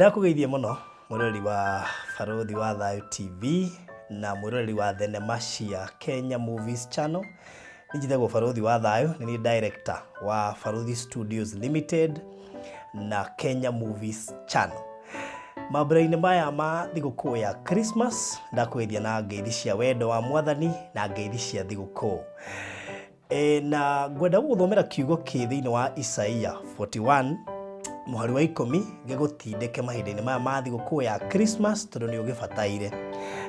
Ndakugeithia muno murori wa Baruthi'S TV na murori wa thenema cia Kenya Movies Channel. Nijithagwo Baruthi'S ni director wa Baruthi'S Studios Limited na Kenya Movies Channel. Maburaini maya ma thigũkũ ya Christmas ndakugeithia na ngeithi cia wendo wa Mwathani na ngeithi cia thigũkũ. Na ngwenda gũthomera kiugo kĩ thĩinĩ wa Isaia 41 muhari wa 10 gĩgũtindĩke mahinda-inĩ maya ma thigũkũ ya Christmas tondũ nĩ ũgĩbataire.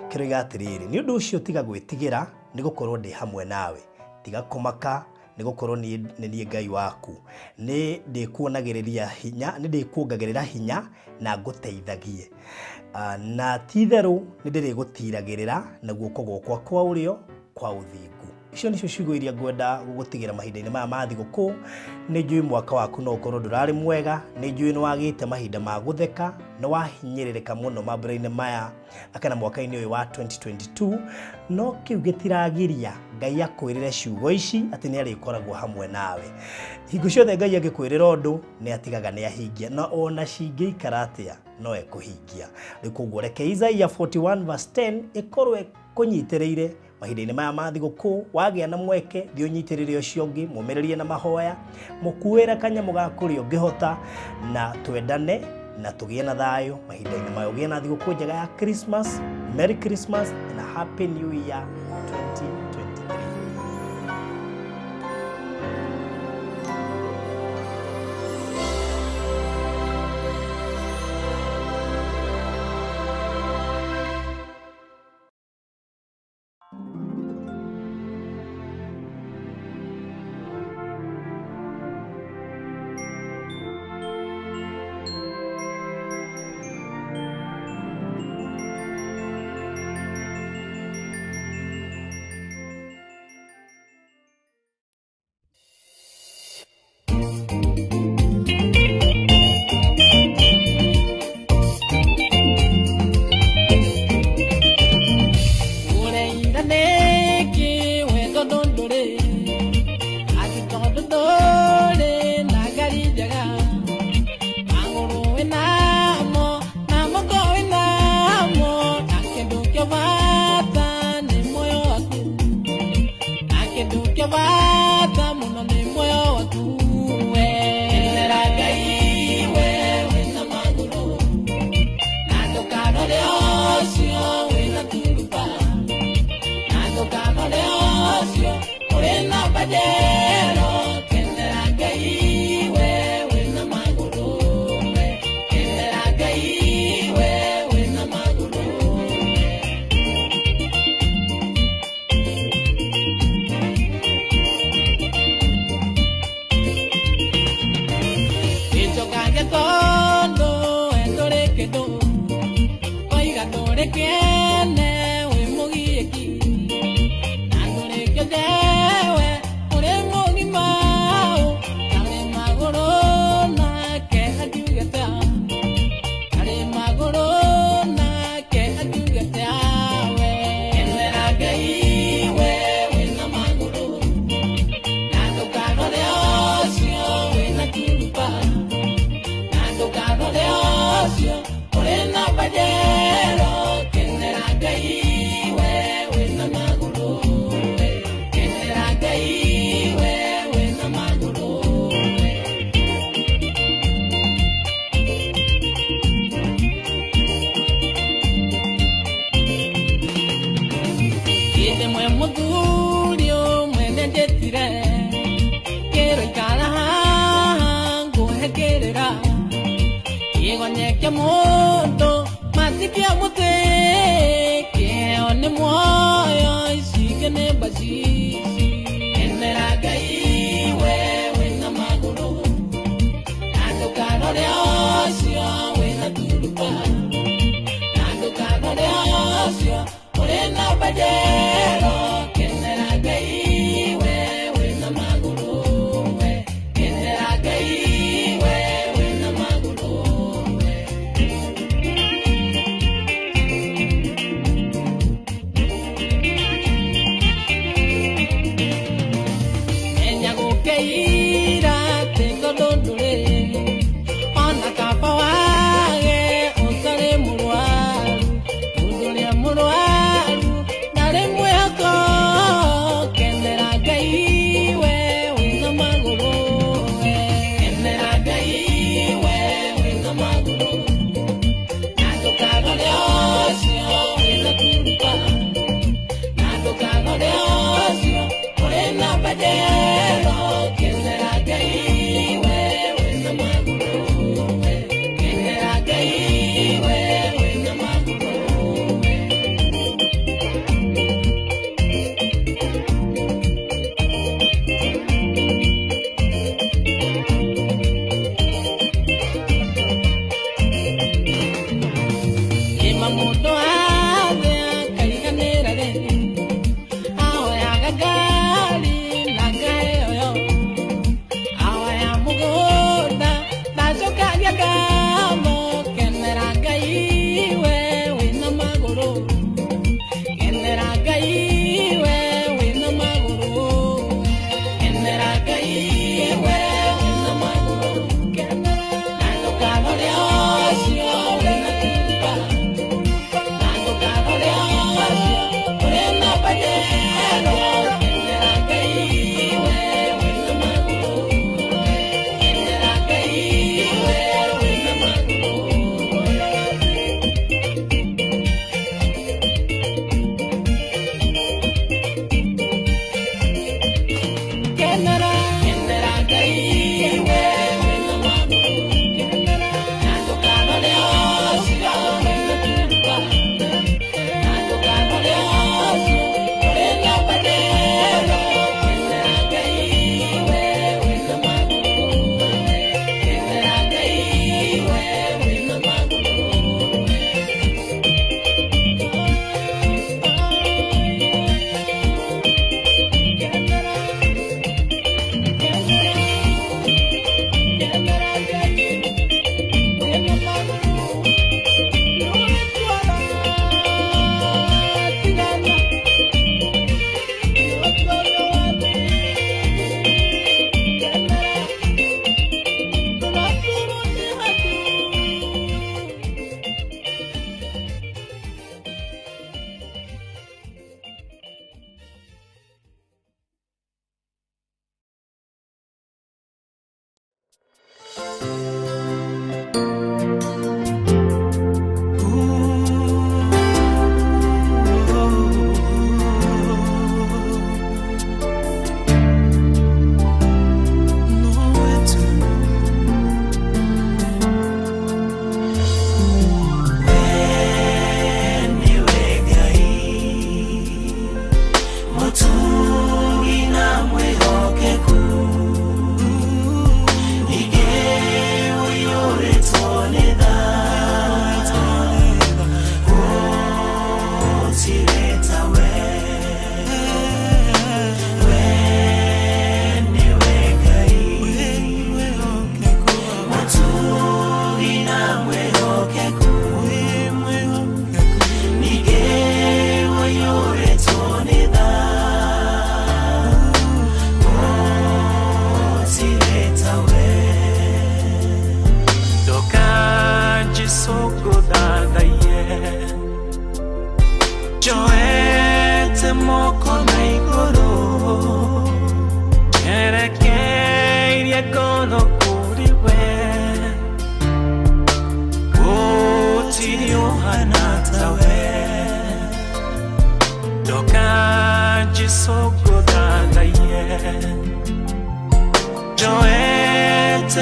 Kĩroiga atĩrĩrĩ, nĩ ũndũ ũcio tiga gwĩtigĩra nĩ gũkorwo ndĩ hamwe nawe, tiga kũmaka nĩ gũkorwo nĩ Ngai waku, nĩ ndĩkuonagĩrĩria hinya, nĩ ndĩkuongagĩrĩra hinya na ngũteithagie, na titherũ nĩ ndĩrĩgũtiragĩrĩra na guoko gwakwa kwa ũrĩo kwa ũthingu. Icio nĩcio ciugo iria ngwenda gũgũtigĩra mahinda-inĩ maya ma thigũkũ. Nĩ njũĩ mwaka waku no ũkorwo ndũrarĩ mwega, nĩ njũĩ nĩ wagĩte mahinda ma gũtheka, nĩ wahinyĩrĩrĩka mũno mambura-inĩ maya kana mwaka-inĩ ũyũ wa 2022, no kĩu gĩtiragiria Ngai akwĩrĩre ciugo ici atĩ nĩ arĩkoragwo hamwe nawe. Hingo ciothe Ngai angĩkwĩrĩra ũndũ nĩ atigaga nĩ ahingia, na ona cingĩikara atĩa no ekũhingia. Rĩu koguo reke Isaia 41 verse 10 ĩkorwo kũnyitĩrĩire mahinda-inĩ maya ma thigũkũ. Wagĩa na mweke thiĩ ũnyitĩrĩre ũcio ũngĩ, mũmĩrĩrie na mahoya, mũkuĩre kanyamũ ga kũrĩa ũngĩhota, na twendane na tũgĩe na thayũ mahinda-inĩ maya. Ũgĩe na thigũkũ njega ya Christmas, Merry Christmas and a Happy New Year 2023.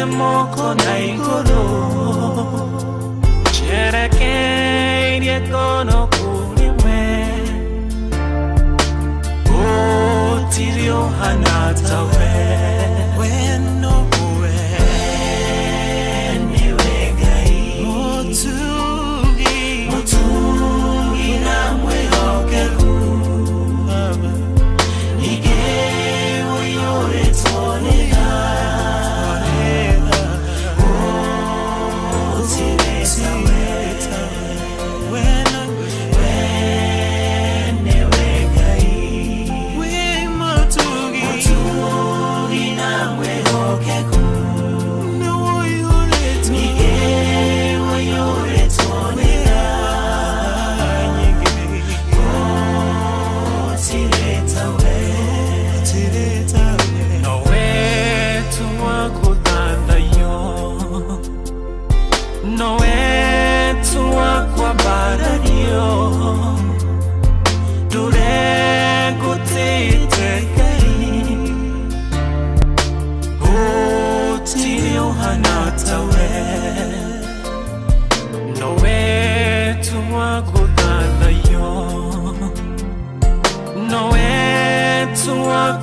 Ugite moko na iguru Cherekeire kono kuriwe Otirio hanatawe Weno uwe Niwe gai Motugi na mwehokeku Nige uyore tonega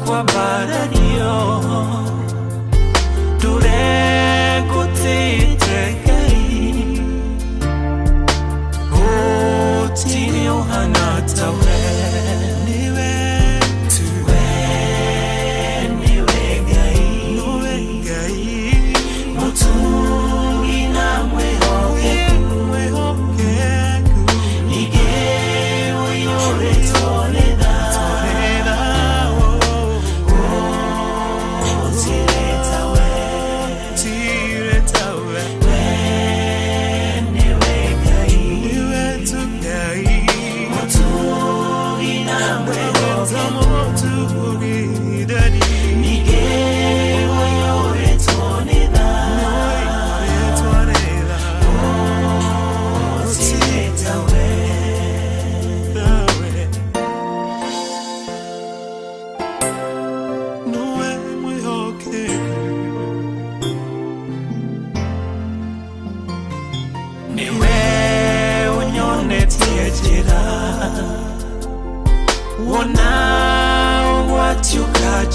Kwa baradio dure kutite kai otini ohanata we niwe gai mutungi na mwehoke nige oyore toneda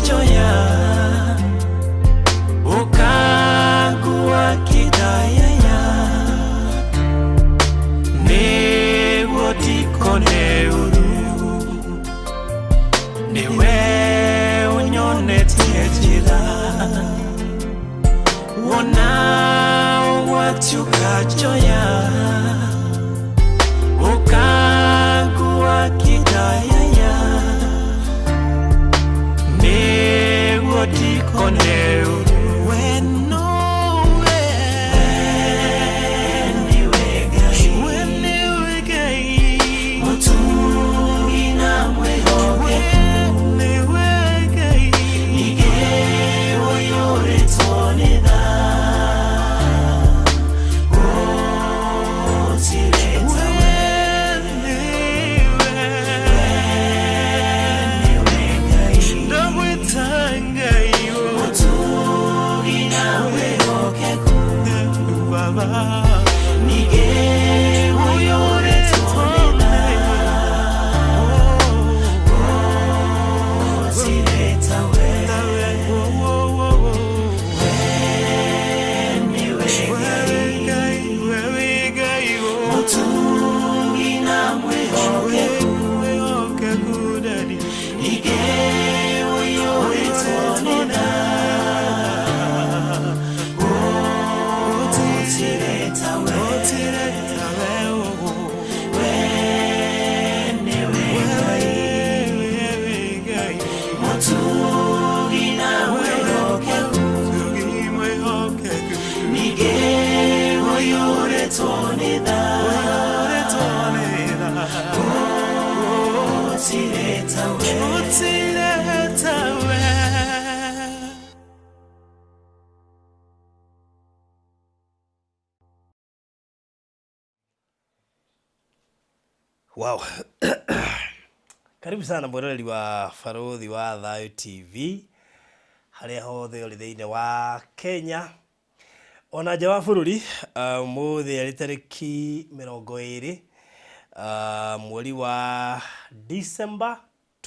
Joya Ukagua kidayaya Ne wotiko ne uru Niwe unyone tiejira Wona watuka joya Ukagua kidayaya Wow. Karibu sana mwendeleaji wa Baruthi'S TV. Haria hothe uri thiini wa Kenya Ona nja wa bururi muthi ari tariki 20 mweri wa December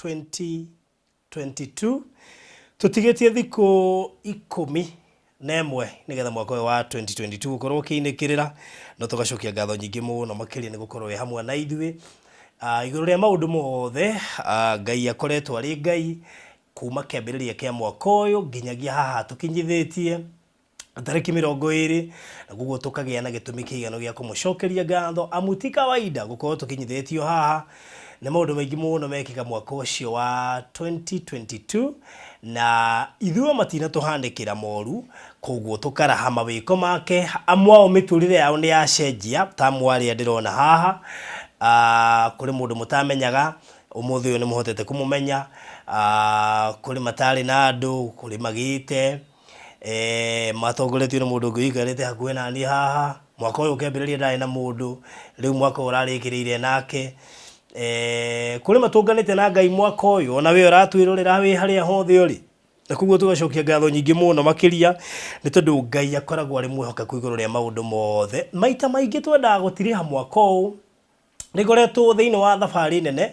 2022 tutigetie thiko 10 na imwe nigetha mwaka wa 2022 ukorwo kiinikirira no tugacokia ngatho nyingi muno makiria ni gukorwo we hamwe na ithui iguru ria maundu mothe ngai akoretwo ari ngai kuma kiambiriria kia mwaka uyu nginyagia haha tukinyithitie tariki 20 na guguo tukagia na gitumi kiigano gia kumucokeria ngatho amuti kawaida gukorwo tukinyithitio haha na maundu maingi muno mekika mwaka ucio wa 2022 na ithuo matina tuhandikira moru koguo tukaraha mawiko make amwao miturire yao ni yacenjia ta mwari ndirona haha kuri mundu mutamenyaga umuthi uyu ni muhotete kumumenya kuri matari na andu kuri magite matongoretio na mundu ngiikarite hakuhe na ni haha mwaka uyu ukembiriria ndari na mundu riu mwaka urarikiriire nake kuri matunganite na ngai mwaka uyu ona we uratwirorera wi haria hothe uri na kuguo tugacokia ngatho nyingi muno makiria ni tondu ngai akoragwo ari mwihokeku iguru ria maundu mothe maita maingi twendaga gutiriha mwaka uyu nigoretwo thiini wa thabari nene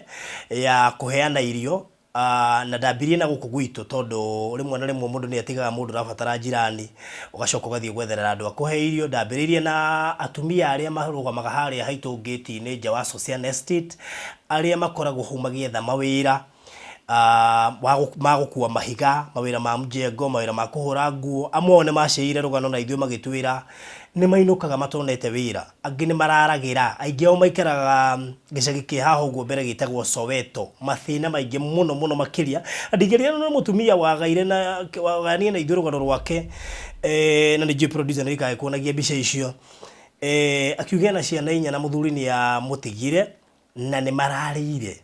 ya kuheana irio na ndambirie na guku gwitu tondu rimwe na rimwe mundu ni atigaga mundu rabatara jirani ugacoka ugathie gwetherera andu akuhe irio ndambiririe na atumia aria marugamaga haria haitu gate-ini nja wa social estate aria makoragwo humagia tha mawira magukua mahiga mawira ma mjengo mawira ma kuhura nguo amwe ne maceire rugano na ithuĩ magitwira ni mainukaga matonete wira angi ni mararagira aingi ao maikaraga gicagi ki haha uguo mbere gitagwo Soweto mathina maingi muno muno makiria andigeria no mutumia wagaire na wagania na ithuĩ rugano rwake na ni producer ni kae kuonagia mbica icio akiugia na ciana inya na muthuri ni ya mutigire na ni mararire.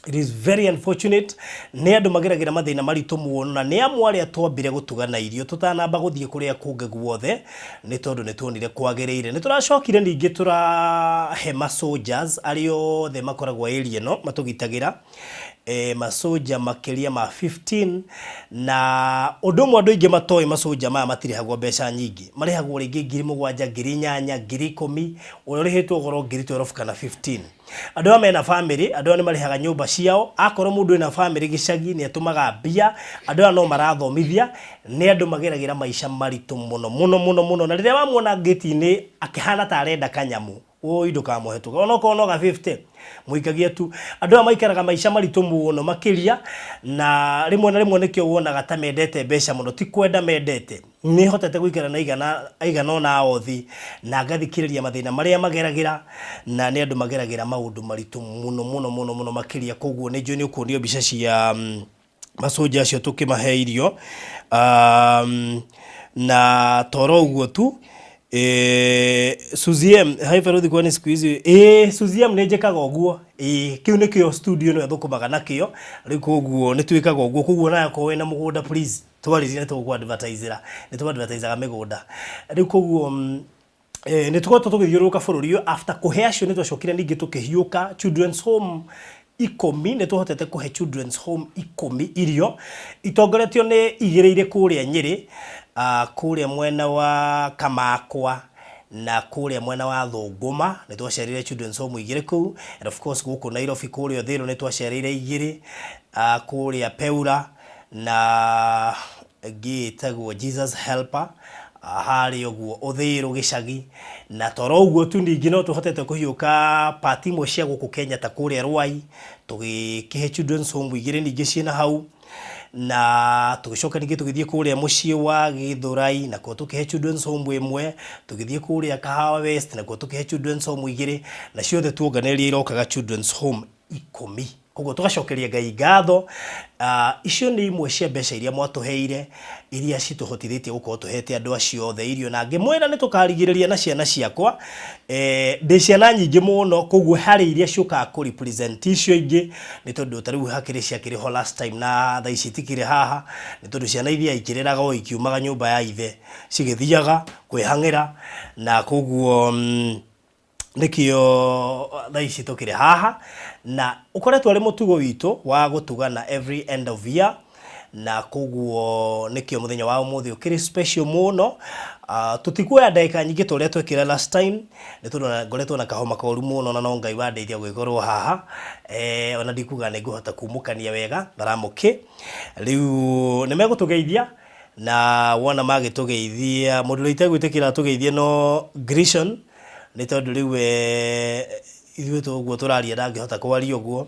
It is very unfortunate ni andu mageragira mathina maritu muno na ni amwari atwambire gutugana irio tutanamba guthie kuria kunge guothe ni tondu ni tuonire kwagiriire ni turacokire ningi turahe ma soldiers ario the makoragwo area no matugitagira masoja makiria ma 15 na undu mwe andu ingi matoi masoja maya matirihagwo mbeca nyingi marihagwo ringi 7,000 8,000 10,000 urihitwo goro 12 kana 15 andu amena family andu ni marihaga nyumba ciao akorwo mundu ina family gicagi ni atumaga mbia andu no marathomithia ni andu mageragira maisha maritu muno na riria wamuona gate-ini akihana ta arenda kanyamu indo ka muhetuka ona konoga 50 muikagia tu andu maikaraga maisha maritu muno makiria na rimwe na rimwe nikio wonaga ta mendete mbeca muno ti kwenda mendete ni hotete guikara na igana ona othi na ngathikiriria mathina maria mageragira na ni andu mageragira maundu maritu muno makiria koguo ni njoni ukunio mbica cia masoja acio tukimahe irio na toro uguo tu Suziem haifa ruthi kwani siku hizi Suziem ne njekaga uguo kiu nikio studio no thukumaga nakio riku uguo ni twikaga uguo kuguo na yako wena mugunda please twaririe tugu advertisera ni tu advertisaga migunda riku uguo ni tugoto tugithiuruka bururi after kuhe acio ni twacokire ningi tukihiuka children's home 10 ni tuhotete kuhe children's home 10 irio itongoretio ni igireire kuria Nyeri kuria mwena wa Kamakwa na kuria mwena wa Thunguma ni twacerire children's home igire ku and of course guku Nairobi kuria Thiro ni twacerire igire kuria Peura na gitagwo Jesus Helper hari oguo Uthiro gicagi na toro uguo tu ningi no tuhotete kuhiuka party mo cia guku Kenya ta kuria Rwai tugikihe children's home igire ningi ciina hau na tugicoka ningi tugithie kuria mucii wa Githurai na ko tukihe children's home imwe tugithie kuria Kahawa West na ko tukihe children's home igire na ciothe tuonganirie irokaga children's home 10 koguo tugacokeria ngai ngatho icio ni imwe cia mbeca iria mwatuheire iria cituhotithitie gukorwo tuhete andu acio othe irio na ngimwira ni tukarigiriria na ciana ciakwa ndi ciana nyingi muno koguo hari iria ciuka ku represent icio ingi ni tondu tariu hakiri ciakiri ho last time na tha ici tikire haha ni tondu ciana iria ikiriraga o ikiumaga nyumba ya ithe cigithiaga kwihangira na koguo nikio tha ici tukire haha na ukoretwo ari mutugo witu wa gutugana every end of year na koguo nikio muthenya wa umuthi ukiri special muno. Tutikuoya ndagika nyingi turia twekira last time ni tundu ngoretwo na kahoma koru muno na no Ngai wandeithia gwikorwo haha ona ndikuga ni nguhota kumukania wega baramuki riu ni megutugeithia na wona magitugeithia mundu ri itegwitikira tugeithie no Grishon ni tondu riu ithuĩ tũguo tũraria ndangĩhota kwaria ũguo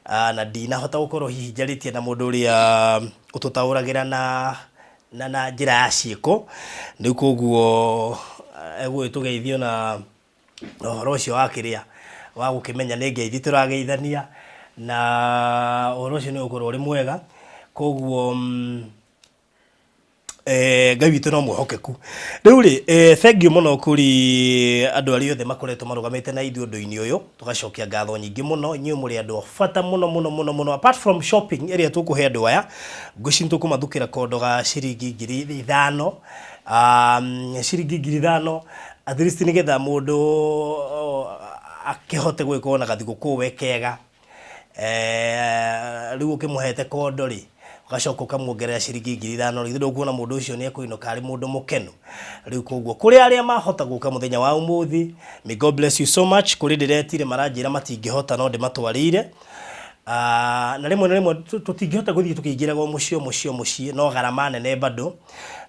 na ndinahota gũkorwo hihi njarĩtie na mũndũ ũrĩa ũtũtaũragĩra na njĩra ya ciĩko rĩu koguo egũgĩtũgeithio na ũhoro ũcio wa kĩrĩa wa gũkĩmenya nĩ ngeithi tũrageithania na ũhoro ũcio nĩ ũgũkorwo ũrĩ mwega koguo Ngai witũ no mwehokeku riu ri thengiũ mũno kuri andũ arĩa othe makoretwo marugamĩte na ithuĩ ũndũ-inĩ ũyũ tugacokia ngatho nyingĩ mũno inyuĩ mũrĩ andũ bata mũno apart from shopping ĩrĩa tũkũhe andũ aya ngũci tũkũmathukĩra kondo ga ciringi 5,000 ciringi 5,000 at least nĩgetha mũndũ akĩhote gwĩka na gathigũkũ we kega rĩu ũkĩmũhete kondo rĩ ugacoka ukamuongerera ciringi 5,000 ritho kuona mundu ucio ni akuinuka ari mundu mukenu riu koguo kuri aria mahota guka muthenya wa umuthi may God bless you so much kuri ndiretire maranjira matingihota no ndimatwarire na rimwe tutingihota guthii tukingiraga mucio no garama nene bado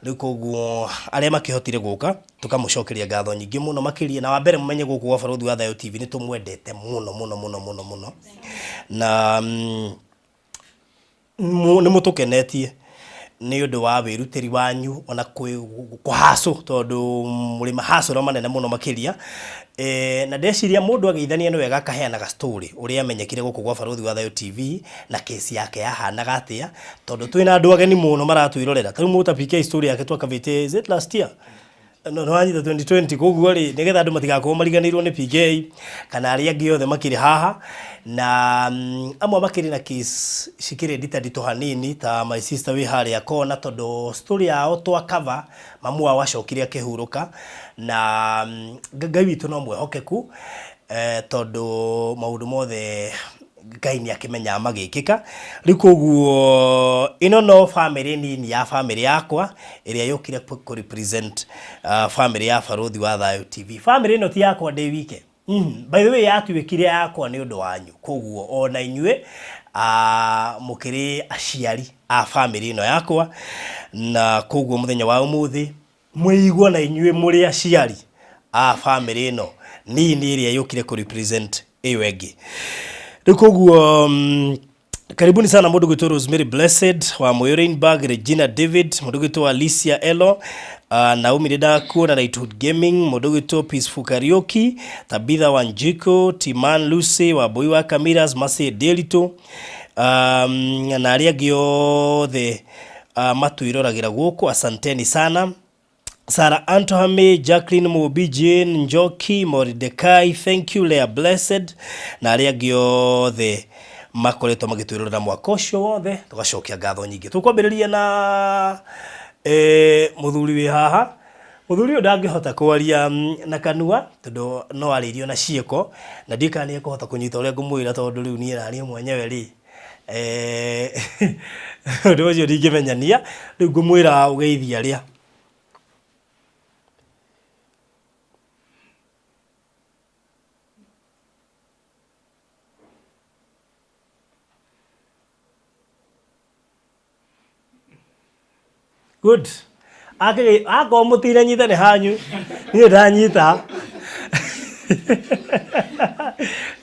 riu koguo aria makihotire guka tukamucokeria ngatho nyingi muno makiria na wambere mumenye guku gwa Baruthi wa Thayo TV ni tumwendete muno na ni mutukenetie ni undu wa wirutiri wanyu ona kuhaso tondu muri mahaso ro manene muno makiria na ndeciria mundu ageithania ni wega kaheana ga story uria amenyekire guku gwa Baruthi wa Thayo TV na kesi yake yahanaga atia tondu twina andu ageni muno maratwirorera tari muta PK story yake twakavite is it last year no anyita 2020 koguo ri nigetha andu matigakorwo mariganirwo ni PK kana aria angi othe makiri haha na amwe makiri na case cikire ndito hanini ta my sister we hari akona tondu story yao twa cover mamu wao acokire akihuruka na Ngai witũ no mwehokeku tondu maundu mothe Ngai ni akimenya magikika riu koguo ino no family nini ya family yakwa iria yokire ku represent family ya Baruthi wa Thayo TV family no ti yakwa ndi wike by the way yatuikire yakwa ni undu wanyu koguo ona inyue mukiri aciari a family ino yakwa na koguo muthenya wa umuthi mweigwa na inyue muri aciari a family ino nini iria yokire ku represent iyo engi koguo karibuni sana mundu gwitwa Rosemary Blessed wa Moyorainburg, Regina David mundu gwitwa Alicia Elo Naomi Redaku na Nightwood Gaming mundu gwitwa Peaceful Karaoke Tabitha Wanjiko Timan Lucy wa Boy wa Kamiras Mase Delito na aria giothe matwiroragĩra guku asanteni sana Sarah Antohame, Jacqueline Mobi, Jane Njoki, Mordecai, thank you Leah Blessed na aria giothe makoretwo magitwirorera mwaka ucio wothe tugacokia ngatho nyingi tukwambiriria na muthuri wi haha muthuri uyu ndangihota kwaria na kanua tondu no aririo na cieko na ndikani ekuhota kunyita uria ngumwira tondu riu nie nani mwenyewe ri ndio ucio ndingimenyania riu ngumwira ugeithia ria good ako mutire nyita ni hanyu ni ndanyita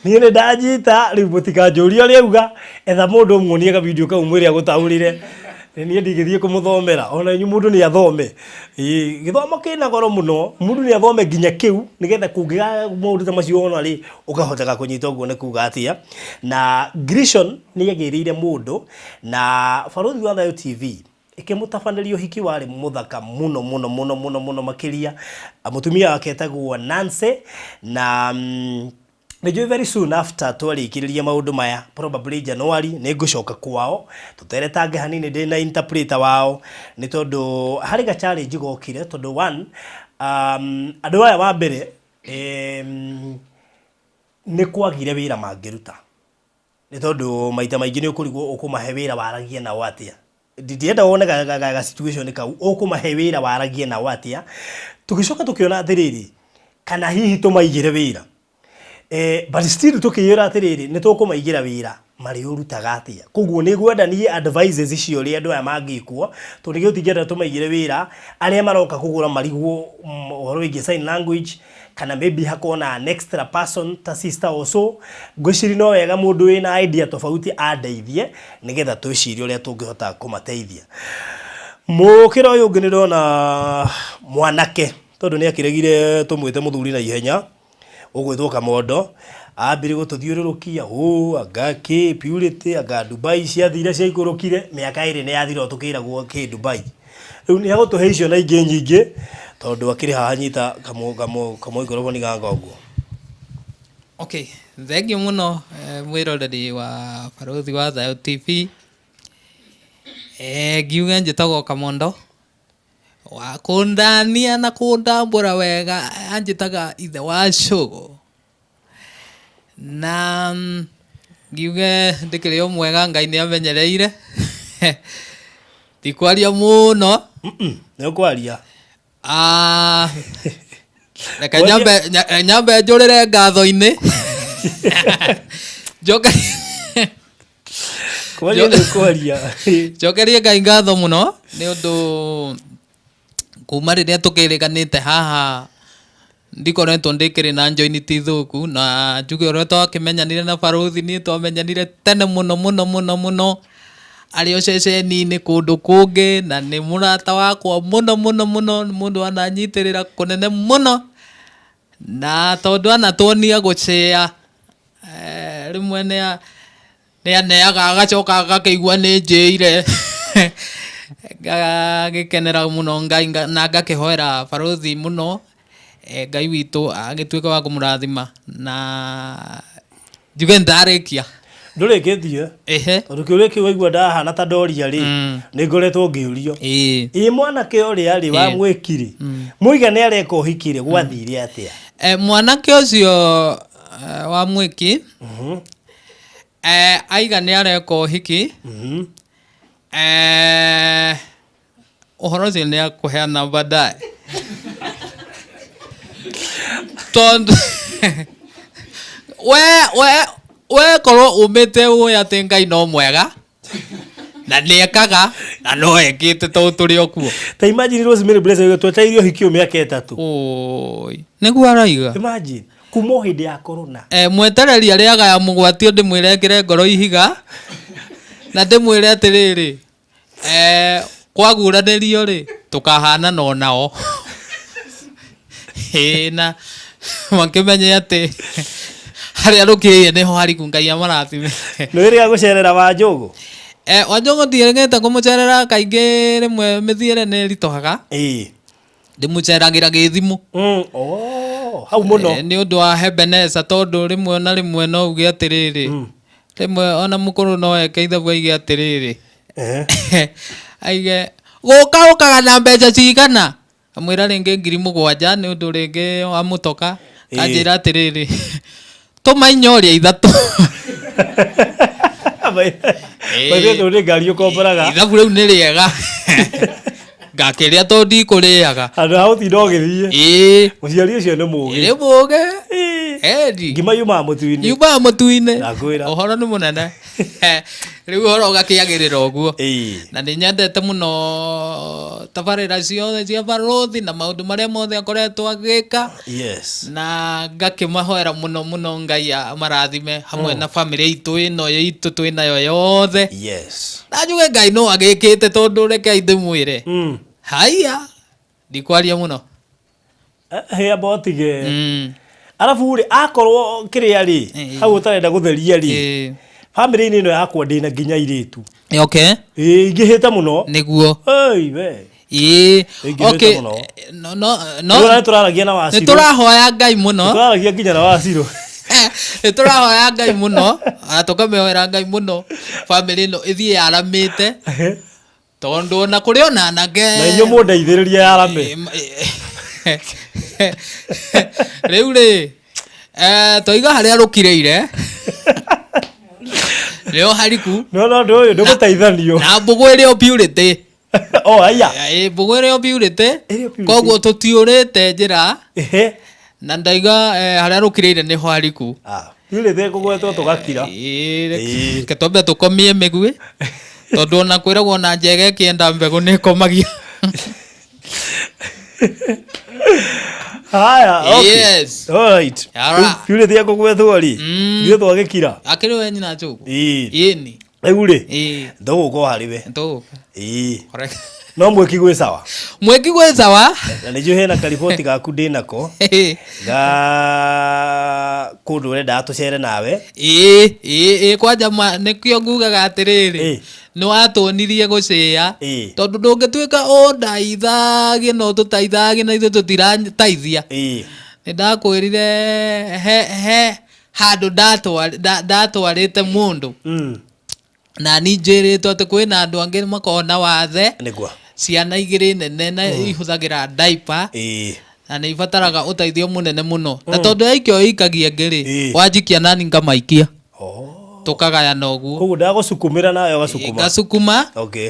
ni ndanyita riu mutikanjuria uri auga etha mundu muonie ka video kau mwiri agutaurire ni ndigithie kumuthomera ona inyu mundu ni athome githomo kina goro muno mundu ni athome nginya kiu nigetha kungiga mundu ta macio ona ri ukahoteka kunyita uguo ne kuga atia na Grishon ni yagirire mundu na Baruthi wa Thayo TV ikimutafanĩrio hiki wari muthaka muno makiria mutumia wake etagwo Nancy na Nejo very soon after twarikiriria maundu maya probably January ni ngucoka kwao tuteretange hanini ndi na interpreter wao ni tondu hari ga challenge gokire tondu one andu aya wa mbere ni kwagire wira mangiruta ni tondu maita maingi ni ukurigwo ukumahe wira waragie na watia ndienda wone ga situation kau ukumahe wira waragie na watia tugicoka tukiona atiriri kana hihi tumaigire wira but still tukiyira atiriri ni tukumaigira wira mari urutaga atia koguo ni gwenda ni advices icio ri andu aya mangikwo tunigio tingenda tumaigire wira aria maroka kugura marigwo uhoro wigi sign language kana maybe hakona an extra person ta sister also ngwiciri no wega mundu wina idea tofauti andeithie nigetha twicirie uria tungihota kumateithia mukira uyu ngi ndirona mwanake tondu ni akiregire tumwite muthuri na ihenya ugwitwo Kamondo ambire gututhiururukia agaki purity aga Dubai ciathire cia ikurukire miaka iri ni yathira tukiragwo ki Dubai riu ni agutuhe icio na ingi nyingi tondu akiri haha nyita kamo igorobo ni ganga uguo. Okay, thengiũ mũno mwĩroreri wa Barũthi wa Thayũ TV. Ngiuga njĩtagwo Kamondo wa kũndania na kũndambũra wega anjĩtaga ithe wa cũgũ na ngiuge ndĩkĩrĩ o mwega Ngai nĩ amenyereire ndikwaria mũno nĩ ũkwaria reka nyambe njũrĩre ngatho-inĩ njokerie Ngai ngatho mũno nĩ ũndũ kuma rĩrĩa tũkĩrĩganĩte haha ndikoretwo ndĩkĩrĩ na njoiniti thũku na njuge ũrĩa twakĩmenyanire na Barũthi niĩ twamenyanire tene mũno arĩ o ceceni-inĩ kũndũ kũngĩ na nĩ mũrata wakwa mũno mũndũ ananyitĩrĩra kũnene mũno na tondũ anatuonia gũcĩa rĩmwe nĩ aneaga agacoka agakĩigua nĩ njĩire ngagĩkenera mũno Ngai na ngakĩhoera Barũthi mũno Ngai witũ agĩtuĩka wa kũmũrathima na njuge ndarĩkia ndurĩkĩtie tondu kĩũria kĩu waigua ndahana ta ndoria rĩ nĩ ngoretwo ngĩũrio ĩ mwanake ũrĩa rĩ wa mwĩkire mũiga nĩ areka ũhiki rĩ gwathire atĩa mwanake ũcio wa mwĩki aiga nĩ areka ũhiki ũhoro ũcio nĩ akũheana baadaye tondu we korwo umĩte ũĩ atĩ Ngai no mwega na nĩ ekaga na no ekĩte to tũrĩ o kuo ta imagine Rosemary Blessing twetairio hiki mĩaka 3 oi nĩguo araiga imagine kuma hĩndĩ ya corona mwetereri arĩaga ya mũgwatio ndĩmwĩre ngĩre ngoro ihiga na ndĩmwĩre atĩrĩrĩ kwaguranĩrio rĩ tũkahana no nao na makĩmenye atĩ harĩa rũkĩrĩire nĩho hariku Ngai amarathime nĩ rĩga gũcerera Wanjũgũ Wanjũgũ ndiĩrĩgĩte kũmũcerera kaingĩ rĩmwe mĩthiĩre nĩ ritũhaga ndĩmũceragĩra Gĩthimũ hau mũno nĩ ũndũ wa Hebeneza tondũ rĩmwe na rĩmwe no uge atĩrĩrĩ rĩmwe ona mũkũrũ no eke ithabu aige atĩrĩrĩ aige gũka ũkaga na mbeca cigana amwĩra rĩngĩ 7,000 nĩ ũndũ rĩngĩ wa mũtoka kanjĩra atĩrĩrĩ tũmainyoria ithatũ ithabu rĩu nĩ rĩega ngakĩrĩa to ndikũrĩaga andũ hau ti ndogĩthie mũciari ũcio nĩ mũũgĩ ngima yumaga mũtu-inĩ ũhoro nĩ mũnene rĩu ũhoro ũgakĩagĩrĩra ũguo na nĩ nyendete mũno tabarĩra ciothe cia Barũthi na maũndũ marĩa mothe akoretwo agĩka na ngakĩmahoera mũno Ngai amarathime hamwe na bamĩrĩ itũ ĩno itũ twĩnayo yothe na njuge Ngai no agĩkĩte tondũ rekei ndĩmwĩre haya ndikwaria mũno abotige arabu rĩ akorwo kĩrĩa rĩ hau ũtarenda gũtheria rĩ family-inĩ ĩno yakwa ndĩna nginya airĩtu ingĩhĩte mũno nĩguo okay no tũraragia na Wacirũ nĩtũrahoya Ngai mũno tũraragia nginya na Wacirũ nĩtũrahoya Ngai mũno tũkamĩhoera Ngai mũno family ĩno ĩthiĩ yaramĩte tondũ ona kũrĩ ona anake na inyuĩ mũndeithĩrĩria yarame rĩu rĩ tũiga harĩa rũkirĩire leo hariku no ndoyo ndugutaithanio na mbugu iri opurity aya mbugu iri opurity koguo tutiurite njira na ndaiga haria rukirire ni ho hariku purity kugwetwo tugakira ketombe tukomie migwi tondu ona kwiragwo na njega kienda mbegu ni komagia haya okay yes alright purity kugwetwo ri ndio twagikira akiri we nyina njugu ini egure ndogo hariwe ndogo correct no mweki gwe sawa na nĩjũ hena kariboti gaku ndĩnako ga kũndũ ũrenda tũcere nawe kwanja nĩkĩo ngugaga atĩrĩrĩ nĩ watũonirie gũcĩa tondũ ndũngĩtuĩka ndaithagie no tũtaithagie na ithuĩ tũtirateithia nĩ ndakwĩrire he handũ ndatwarĩte mũndũ na ni njĩrĩtwo atĩ kwĩna andũ angĩ makona wathe nĩguo ciana igĩrĩ nene na ihũthagĩra diaper na nĩ ibataraga ũteithio mũnene mũno na tondũ yaikio ikagia ngĩrĩ wanjikia nani ngamaikia tũkagayana ũguo koguo ndagũcukumĩra nawe ũgacukuma ngacukuma okay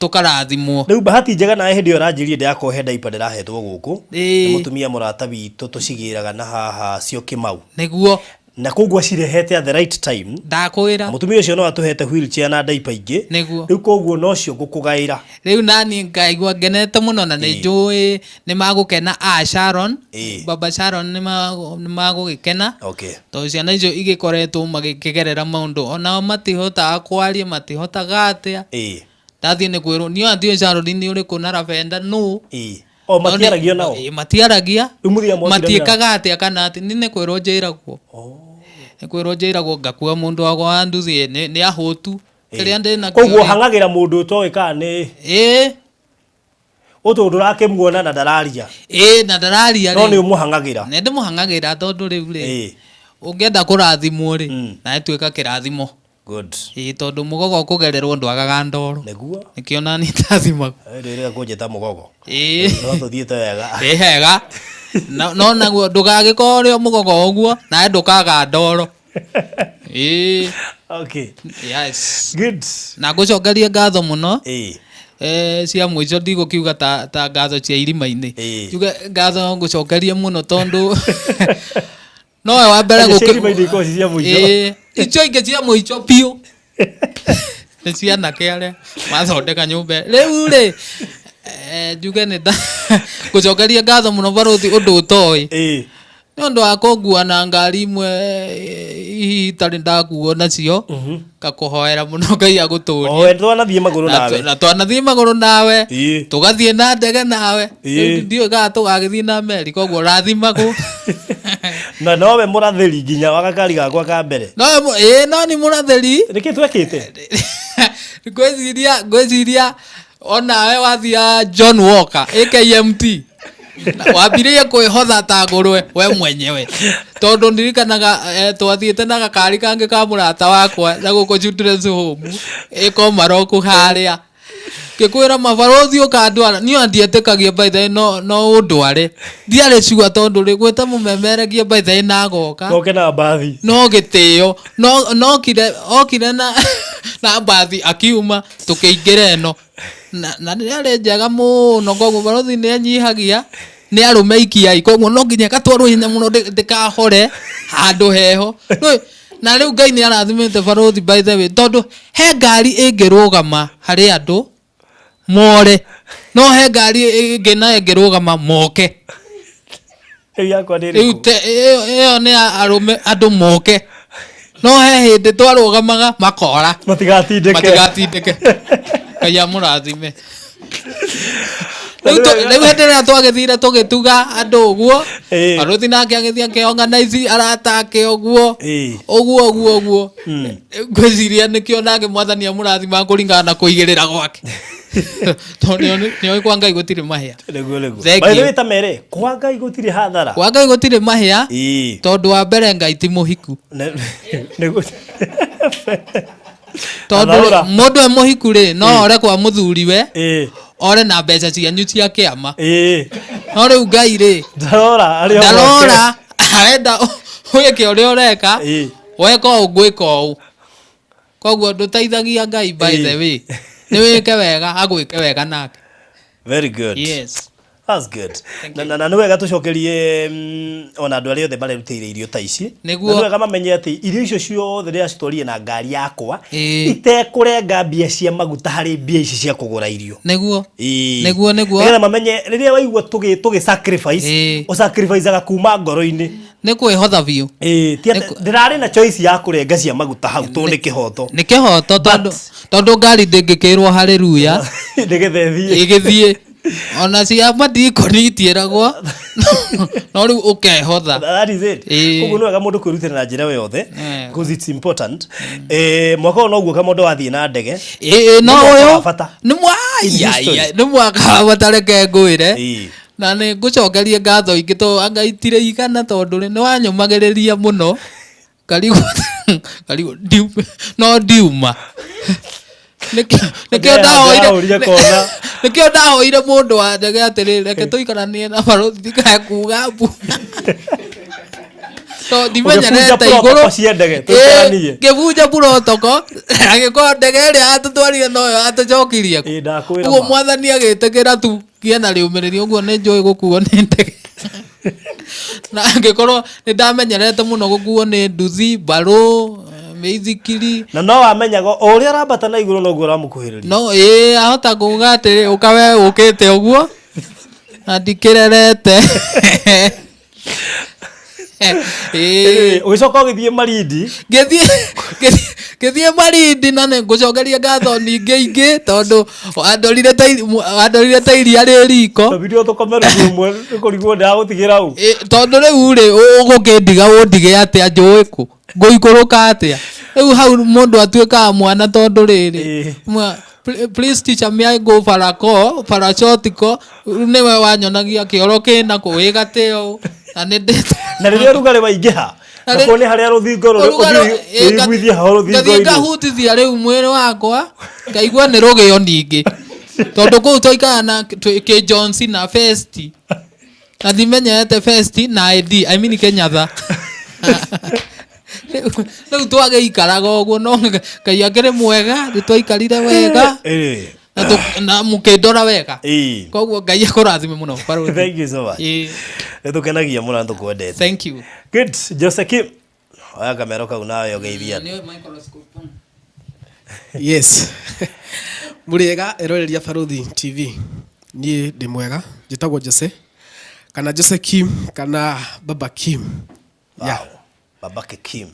tũkarathimwo rĩu bahati njega nawe hĩndĩ ĩyo ũranjĩrire ndĩrakohe diaper ndĩrahetwo gũkũ nĩ mũtumia mũrata witũ tũcigĩraga na haha cio Kĩmau nĩguo na koguo cirehete at the right time ndakwĩra mũtumia ũcio no atũhete wheelchair na diaper ingĩ rĩu koguo no cio ngũkũgaĩra rĩu nani ngaigua ngenete mũno na nĩ njũĩ nĩ magũkena Sharon baba Sharon nĩ magũgĩkena tondũ ciana icio igĩkoretwo magĩkĩgerera maũndũ onao matihotaga kwaria matihotaga atĩa ndathiĩ nĩ kwĩrwo niĩ athiĩ Sharon nĩ ũrĩkũ na Ravenda no matiaragia nao matiaragia matiĩkaga atĩa kana atĩ nĩ kwĩrwo njĩragwo kwĩrwo njĩragwo ngakua mũndũ wagwo wa nduthi nĩ ahũtu kĩrĩa ndĩ na koguo hang'agĩra mũndũ ũtoĩ kana nĩ ũtũ ndũrakĩmuona na ndararia na ndararia no nĩ ũmũhang'agĩra nĩ ndĩmũhang'agĩra tondũ rĩu rĩ ũngĩenda kũrathimwo rĩ nawe tuĩka kĩrathimo good tondũ mũgogo ũkũgererwo ndwagaga ndoro nĩguo nĩkĩo nani ndathimagwo ndĩrĩga kũnjĩta mũgogo no tũthiĩte wega hega no naguo ndũgagĩkorwo ũrĩ mũgogo ũguo nawe ndũkaga ndoro okay yes good na ngũcokerie ngatho mũno cia mũico ndigũkiuga ta ngatho cia irima-inĩ kiuge ngatho ngũcokerie mũno tondũ nowe wa mbere icio ingĩ cia mũico biũ nĩ cianake arĩa mathondeka nyũmba rĩu rĩ njuge nĩ ngũcokeria ngatho mũno Baruthi ũndũ ũtoĩ nĩ ũndũ wa kũngua na ngari imwe itarĩ ndakuo nacio ngakũhoera mũno Ngai agũtũũrie na twanathiĩ magũrũ nawe tũgathiĩ na ndege nawe ndiũĩ kana tũgagĩthiĩ na meri koguo rathimagwo na nowe mũratheri nginya wa gakari gakwa ka mbere no nĩ mũratheri nĩkĩ twekĩte ngwĩciria onawe wathia John Walker AKMT wambirĩie kwĩhotha ta ngũrwe we mwenyewe tondũ ndirikanaga twathiĩte na gakari kangĩ ka mũrata wakwa na gũkũ children's home Komaroku harĩa ngĩkwĩra Baruthi ũkandwara niĩ ndietĩkagia by the way no ũndware ndiarĩ cua tondũ rĩ gwĩta mũmemeregia by the way na goka na mbathi no gĩtĩo okire na mbathi akiuma tũkĩingĩra ĩno na nĩ arĩ njega mũno koguo Baruthi nĩ anyihagia nĩ arũme ikiai koguo no nginya gatwarwo hinya mũno ndĩkahore handũ heho na rĩu Ngai nĩ arathimĩte Baruthi by the way tondũ he ngari ĩngĩrũgama harĩ andũ more no he ngari ĩngĩ nayo ĩngĩrũgama moke rĩu ĩyo nĩ arũme andũ moke no he hĩndĩ twarũgamaga makora matigatindĩke Ngai amũrathime rĩu hĩndĩ ĩrĩa twagĩthire tũgĩtuga andũ ũguo Baruthi nake agĩthiĩ akĩorganize arata ake ũguo ngwĩciria nĩkĩo nake Mwathani amũrathima kũringana na kũigĩrĩra gwake tondũ nĩoĩ kwa Ngai gũtirĩ mahĩa kwa Ngai gũtirĩ hathara kwa Ngai gũtirĩ mahĩa tondũ wa mbere Ngai ti mũhiku tondũ mũndũ mũhiku rĩ no ore kwa mũthuriwe ore na mbeca cianyu cia kĩama no rĩu Ngai rĩ ndarora arenda wĩke ũrĩa ũreka weka ũũ ngwĩka ũũ koguo ndũteithagia Ngai by the way nĩ wĩke wega agwĩke wega nake. Very good. Yes. That's good. Na nĩ wega tũcokerie ona andũ arĩa othe marerutĩire irio ta ici. Nĩ wega mamenye atĩ irio icio ciothe rĩrĩa citwarire na ngari yakwa itekũrenga mbia cia maguta harĩ mbia ici cia kũgũra irio. Nĩguo. Nĩgetha mamenye rĩrĩa waigua tũgĩ sacrifice o sacrifice-aga kuma ngoro-inĩ. Nĩ kwĩhotha biũ. Ndĩrarĩ na choice ya kũrenga cia maguta hau tondũ nĩ kĩhoto. Nĩ kĩhoto tondũ ngari ndĩngĩkĩrwo haleluya. Nĩgetha ĩgĩthiĩ. Ona si hapa ndiko nitieragwo no riu ukehotha. That is it. Koguo nĩ wega mũndũ kwĩrutĩra na njĩra yothe because it's important. Mwaka ũyũ noguo kamondo wathiĩ na ndege. No ũyũ nĩ mwaka wa bata reke ngwĩre. Na nĩ ngũcokerie ngatho ingĩ to angaitire igana tondũ nĩ wanyũmagĩrĩria mũno. Karibu no ndiuma. Nikio ndahoire mundu wa ndege atĩrĩ reke tũikaranie na Baruthi ndikae kuga mbu to ndimenyerete igũrũ ngĩbunja protocol agĩkorwo ndege ĩrĩa atũtwarire noyo atũcokirie kuo mwathani agĩtĩkĩra tu kiena rĩũmĩrĩrio ũguo nĩ njũĩ gũkuo nĩ ndege na angĩkorwo nĩ ndamenyerete mũno gũkuo nĩ nduthi mbarũ mĩithikiri na no wamenyaga o ũrĩa arambata na igũrũ noguo ũramũkuhĩrĩria no ahota kuuga atĩrĩ ũkawe ũkĩte ũguo na ndikĩrerete ũgĩcoka ũgĩthiĩ Marindi gĩthiĩ Marindi na nĩ ngũcokeria ngatho ningĩ ingĩ tondũ wandorire ta iria rĩ riko tondũ rĩu rĩ ũgũkĩndiga ũndige atĩa njũĩ kũ ngũikũrũka atĩa rĩu hau mũndũ atuĩkaga mwana tondũ rĩrĩ please teacher me I go parachutico nĩwe wanyonagia kĩoro kĩna kũwĩgatĩo na rĩrĩa rugarĩ waingĩha nakuo nĩ harĩa rũthingo rũiguithia hao rũthingo-inĩ ngahutithia rĩu mwĩrĩ wakwa ngaigua nĩ rũgĩo ningĩ tondũ kũu twaikara na kĩ Johnson na Fest na ndimenyete Fest na ID I mean Kenyatha rĩu twagĩikaraga ũguo no Ngai akĩrĩ mwega nĩtwaikarire wega na mũkĩndora wega koguo Ngai akũrathime mũno Baruthi. Thank you so much. Nĩtũkenagia mũno na tũkwendete. Thank you. Good. Joseki oya kamero kau nawe ũgeithia. Yes. Mũrĩega eroreria Baruthi TV. Niĩ ndĩ mwega njĩtagwo Jose kana Jose Kim kana Baba Kim. Yeah. Baba Kim.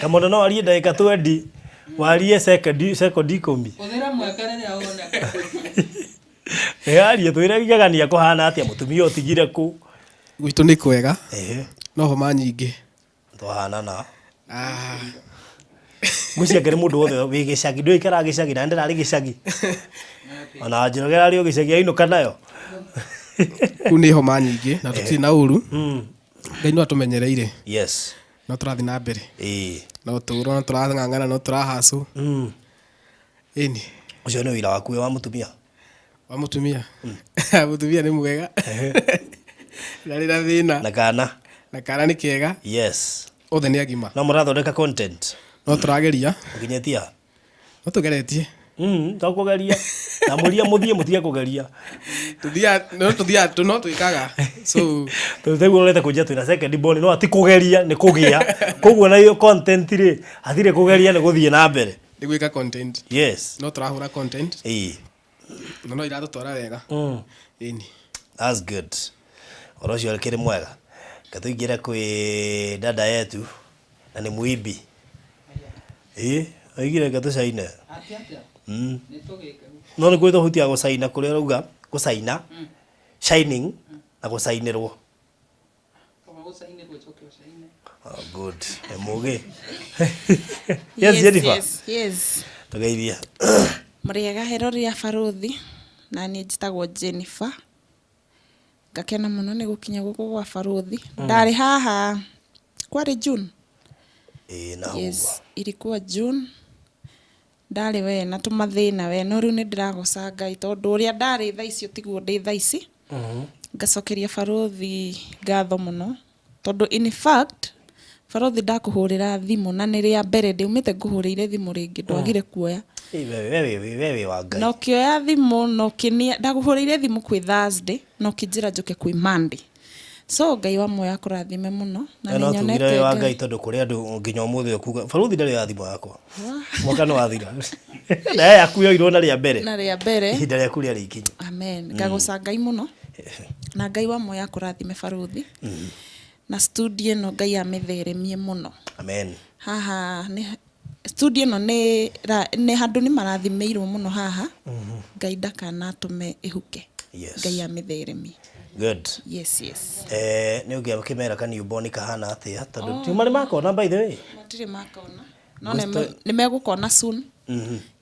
Kamondo no arie ndagĩka 20 warie second 10. Ũthĩra mwekerere aoneka. Arie twĩragania kũhana atĩa mũtumia ũtigire kũ gwitũ nĩ kwega. No homa nyingĩ. Twahana na. Mũciĩ akĩrĩ mũndũ wothe wĩ gĩcagi ndũikara gĩcagi na ndĩrarĩ gĩcagi. Ona njĩrogera rĩo gĩcagi ainũka nayo. Kũ nĩ homa nyingĩ na tũtirĩ na ũru. Ngai no atũmenyereire. Yes. No tũrathiĩ na mbere. No tũrwo no tũrang'ang'ana no tũrahacu. Ĩni. Ũcio nĩ wĩra waku wa mũtumia. Wa mũtumia. Mũtumia nĩ mwega. Ndarĩ na thĩna. Na kana nĩ kĩega. Yes. Othe nĩ agima. No mũrathondeka content. No tũrageria. Ũkinyetia. No tũgeretie. Tũkũgeria. Na mũria mũthie mũtige kũgeria. Tũthia no twĩkaga. So tũtegwo ũrete kũnjia twĩna second born no ati kũgeria nĩ kũgĩa. Koguo na hiyo content rĩ athire kũgeria nĩ gũthiĩ na mbere. Nĩ gwĩka content. Yes. No tũrahũra content. No iratũtwara wega. Ĩni. That's good. Oro cio kĩrĩ mwega. Katũingĩre kwĩ dada yetu na nĩ muibi. Aigire gatũcaine. No nĩ kwĩtwo hutia gũcaina kũrĩa rauga gũcaina shining na gũcainĩrwo. Oh good. Emuge. Yes, Jennifer. Yes. Tũgeithia. Mũrĩega heroria Baruthi na niĩ njĩtagwo Jennifer. Ngakena mũno nĩ gũkinya gũkũ gwa Baruthi. Ndarĩ haha kwarĩ June. Yes, ilikuwa June. Ndarĩ we na tũmathĩna we no rĩu nĩ ndĩragoca Ngai tondũ ũrĩa ndarĩ thaa icio tiguo ndĩ thaa ici. Ngacokeria Baruthi ngatho mũno tondũ in fact Barothi ndakuhurira thimu na nä rä a mbere ndiumite nguhurire thimu ringi ndwagire kuoya wewe wa Ngai no kioya thimu no kinia ndaguhurire thimu kwi Thursday no kinjira njuke kwi Monday so Ngai wa moya kurathime muno na no tugire wa Ngai tondu kuri andu nginya umuthi okuga Barothi ndari ya thimu yako mwaka no wathira na yaku yoirwo na ri a mbere ihinda rĩaku rĩarĩ ikinyu amen ngagoca Ngai muno na Ngai wa moya kurathime Barothi na studio no Ngai amitheremie muno amen haha ni studio no ne handu ni marathimeirwo muno haha Ngai ndakana atume ihuke Ngai amitheremie good yes ni ungia kimera ka newborn kahana atia tondu ti mari makona by the way matire makona no ne megukona soon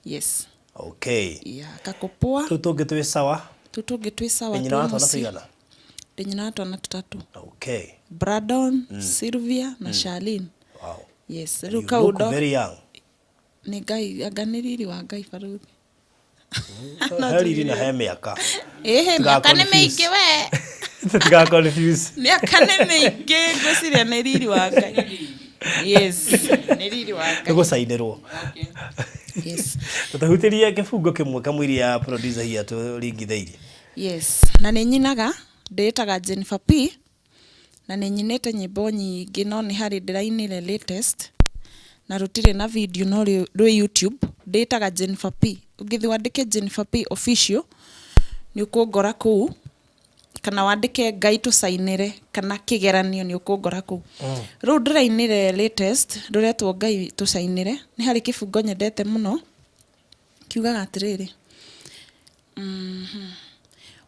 yes okay kakopoa tutungi twi sawa nyina watu wanapigana nyina watu wana tutatu okay Brandon Sylvia na Charlene wow yes ruka udo very young ni Ngai aganiriri wa Ngai Barothi hariri na hemiaka miaka nĩ mĩingĩ we tiga confuse miaka nĩ mĩingĩ ngwĩciria nĩ riri wa Ngai yes nĩ riri wa Ngai gucainirwo yes tutahutirie kĩbungo kĩmwe kamwiri ya producer hia turingitheirie yes na nĩ nyinaga ndĩtaga Jennifer P na nĩ nyinĩte nyĩmbo nyingĩ no nĩ harĩ ndĩrainire latest na rutire na video no rwĩ YouTube ndĩtaga Jennifer P ugithi wandike Jennifer P official ni ukungora kuu kana wandike Ngai tusainire kana kigeranio ni ukungora kuu ru ndirainire latest ruretwo Ngai tusainire ni hari kibungo nyendete muno kiugaga atiriri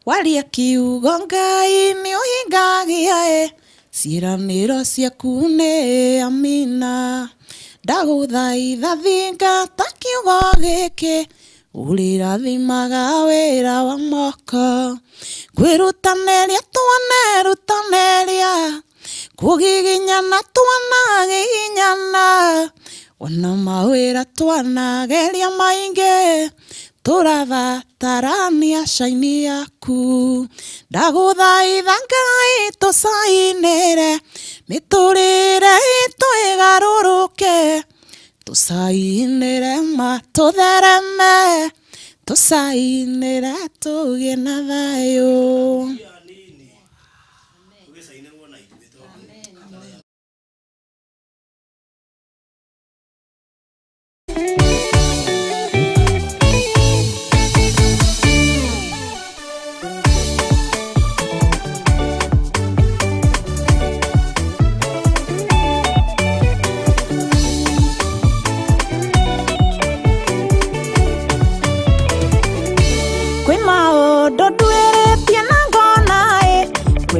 waria kiugo Ngai ni uhingagia ciiraniro ciaku ni amina ndaguthaitha thingata kiugo giki ulirathimaga wira wa moko kwirutaneria rutaneria kugiginyana giginyana ona mawira twanageria maingi turabatarania caini yaku ndaguthaitha Ngai tusainire miturire itwigaruruke tusainire matuthereme tusainire tugie na thayu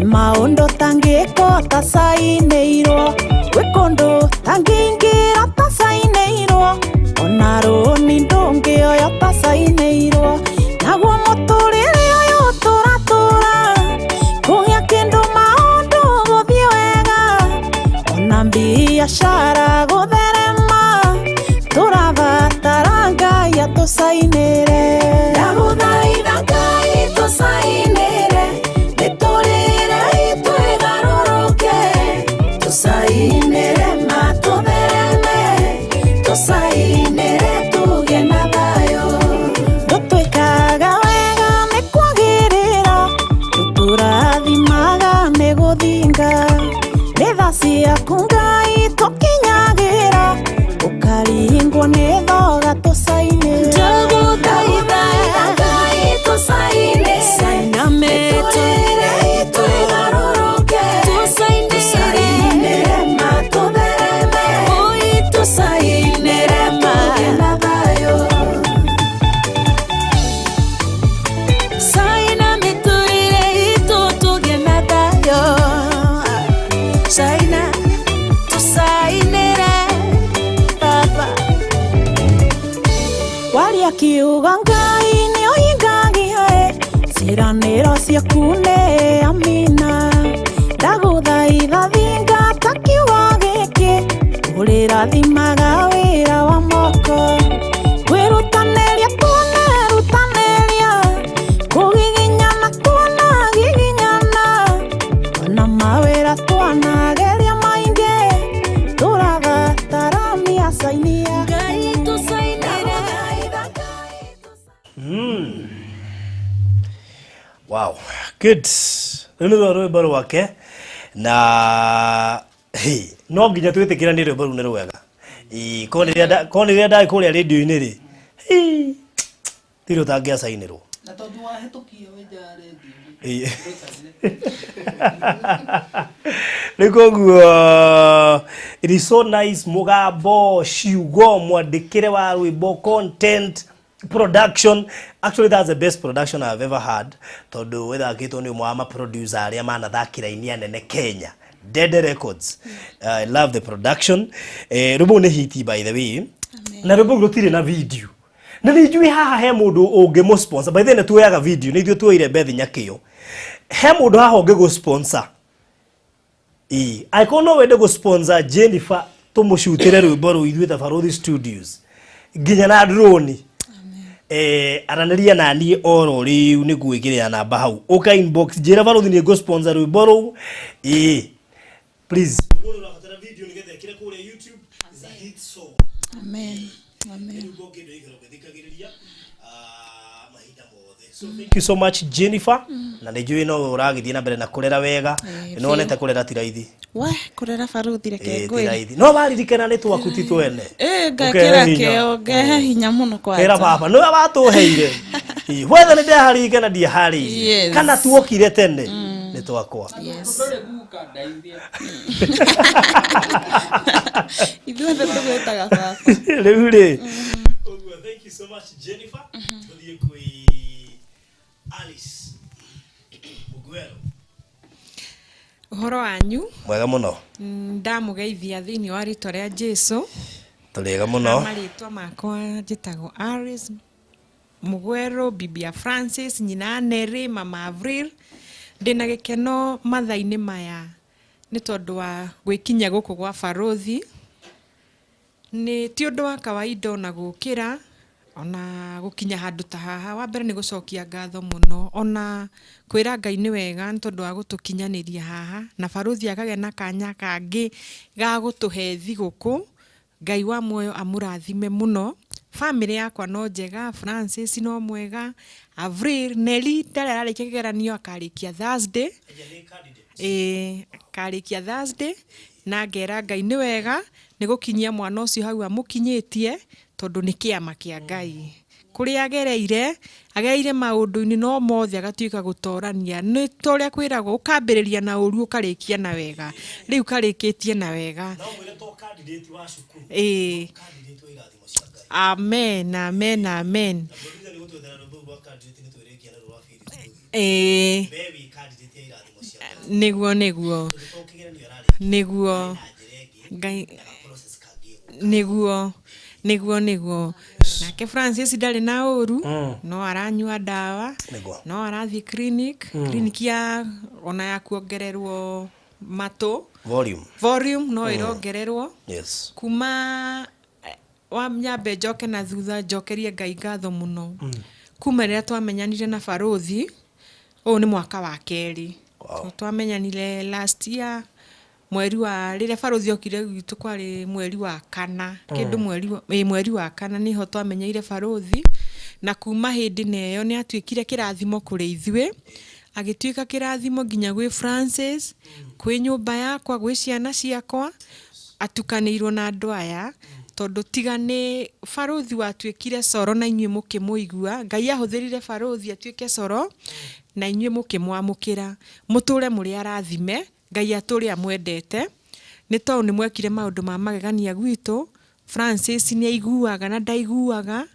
maundu tangiko tasaineirwo wikundu tangingira tasaineirwo ona runi ndungioyo tasaineirwo naguo muturire uyu turatura kugia kindu maundu guthie wega ona biashara gutherema turabatara Ngai atusainire ndaguthaitha Ngai tusainire tusainire matuthereme tusainire tugie na thayu tutwikaga wega ni kwagirira tuturathimaga ni guthinga ni tha ciaku Ngai tukinyagira ukaringwo ni thoga tusainire ndaguthaitha Ngai tusainire sainame kiugo Ngai ni uhingagia ciiraniro ciaku ni amina ndaguthaitha thingata kiugo giki ulirathimaga wira wa moko kwirutaneria kugiginyana giginyana ona mawira twanageria maingi tũcainia Ngai tũcainĩre Wow, good. Nino rwimbo rwake na no nginya twitikira ni rwimbo rune rwega. Koniria ndai kuria radio-ini ri. Tiro tangia sainirwo. Na tondu wahitukia wenja radio. Nikoguo it is so nice mugambo ciugo mwandikire wa rwimbo content production. Actually that's the best production I've ever had. Tondu wethakitwo ni umwe wa producer aria manathakira inia nene Kenya, Dead Records. I love the production. Rwimbo ni hit by the way. Na rwimbo rutire na video. Na nijui haha he mundu unge sponsor. By the way tuoyaga video ni ithuĩ tuoire Beth Nyakio. He mundu haha unge go sponsor. I kono wende go sponsor Jennifer tumushutire rwimbo ru ithuĩ ta Baruthi'S Studios. Nginya na drone. Aranaria na niĩ oro riu nĩ gwĩkĩrĩra namba hau. Oka inbox njĩra Baruthi nĩ go sponsor rwimbo ru. Please. Mũno ũrabatara video nĩgetha ĩkĩre kũrĩa YouTube. Is a hit song. Amen. Amen. So thank you so much Jennifer. Na nĩnjũĩ no ũragĩthiĩ na mbere na kũrera wega. Nĩwonete kũrera ti raithi. Kũrera Baruthi reke ngwĩ. No waririkana nĩ twaku ti twene. Ngakĩra kĩo ngehe hinya mũno kwa. Kera baba nĩwe watũheire. Whether nĩ ndeharĩrĩkana ndiaharĩirie. Kana tuokire tene nĩ twakwa. Yes. Ithuothe tũgwĩtaga baba. Rĩu rĩ. Thank you so much Jennifer. Tũthiĩ kwĩ Alice Mugwero. Uhoro wanyu Mwega muno. Ndamugeithia thiini wa rĩtwa rĩa Jesu. Tũrĩega muno. Marĩtwa makwa njĩtagwo Alice Mugwero, Bibia Francis, nyina Neri, Mama Avril. Ndĩna gĩkeno mathaa-inĩ maya nĩ tondũ wa gwĩkinya gũkũ gwa Baruthi. Nĩ ti ũndũ wa kawaida ona gũkĩra ona gukinya handu ta haha. Wa mbere ni gucokia ngatho muno ona kwira Ngai ni wega ntondu wa gutukinyaniria haha na Baruthi akagĩa na kanya kangi ga gutuhe thiguku. Ngai wa muoyo amurathime muno. Family yakwa no njega, Francis no mwega, Avril, Nelly ndare ararikia kigeranio akarikia Thursday. Akarikia Thursday na ngera Ngai ni wega ni gukinyia mwana ucio hau amukinyitie tondu ni kiama kia Ngai. Kuri agereire maundu-ini no mothe agatuika gutorania. Ni toria kwiragwo ukambiriria na uru ukarikia na wega. Riu karikitie na wega. Amen, amen, amen. Niguo niguo nake Francis ndari na uru no aranyua dawa no arathi clinic ya ona ya kuongererwo mato volume no irongererwo kuma wa nyambe njoke na thutha njokerie Ngai ngatho muno kuma rĩrĩa twamenyanire na Baruthi. Ũũ nĩ mwaka wa kerĩ. Twamenyanire last year mweri wa rĩrĩa Baruthi okire gwitũ kwarĩ mweri wa kana kĩndũ mweri wa kana niho twamenyeire Baruthi na kuma hĩndĩ neyo nĩ atuĩkire kĩrathimo kũrĩ ithuĩ agĩtuĩka kĩrathimo nginya gwĩ Francis kwĩ nyũmba yakwa gwĩ ciana ciakwa atukanĩirwo na andũ aya tondu tiga nĩ Baruthi watuĩkire coro na inyuĩ mũkĩmũigua. Ngai ahũthĩrire Baruthi atuĩke coro na inyuĩ mũkĩmwamũkĩra mũtũre mũrĩ arathime. Ngai atũre amwendete nĩ tondũ nĩ mwekire maũndũ ma magegania gwitũ. Francis nĩ aiguaga na ndaiguaga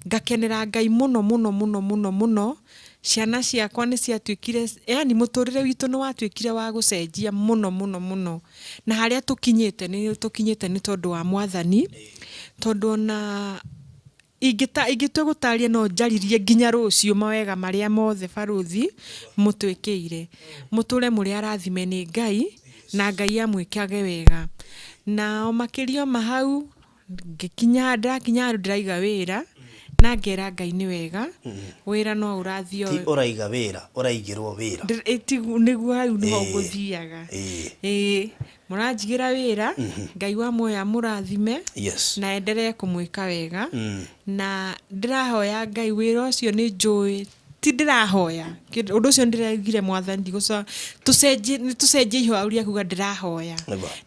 ngakenera Ngai muno muno muno muno muno. Ciana ciakwa nĩ ciatuĩkire yani mũtũrĩre witũ nĩ watuĩkire wa gũcenjia muno muno muno na harĩa tũkinyĩte nĩ tondũ wa Mwathani tondu na ingĩtua gũtaria no njaririe nginya rũciũ mawega marĩa mothe Baruthi mũtwĩkĩire. Mũtũre mũrĩ arathime nĩ Ngai na Ngai amwĩkage wega na makĩria mahau ndakinya ndĩraiga wĩra na ngera Ngai nĩ wega wĩra no ũrathio ti ũraiga wĩra ũraigĩrwo wĩra nĩguo hau nĩho ngũthiaga mũranjigĩra wĩra Ngai wa muoya mũrathime na endelee kũmwĩka wega na ndĩrahoya Ngai wĩra ũcio nĩ njũĩ ti ndĩrahoya ũndũ ũcio ndĩraigire mwathani ndigũcoka tũcenjie ihoya ũrĩa kuga ndĩrahoya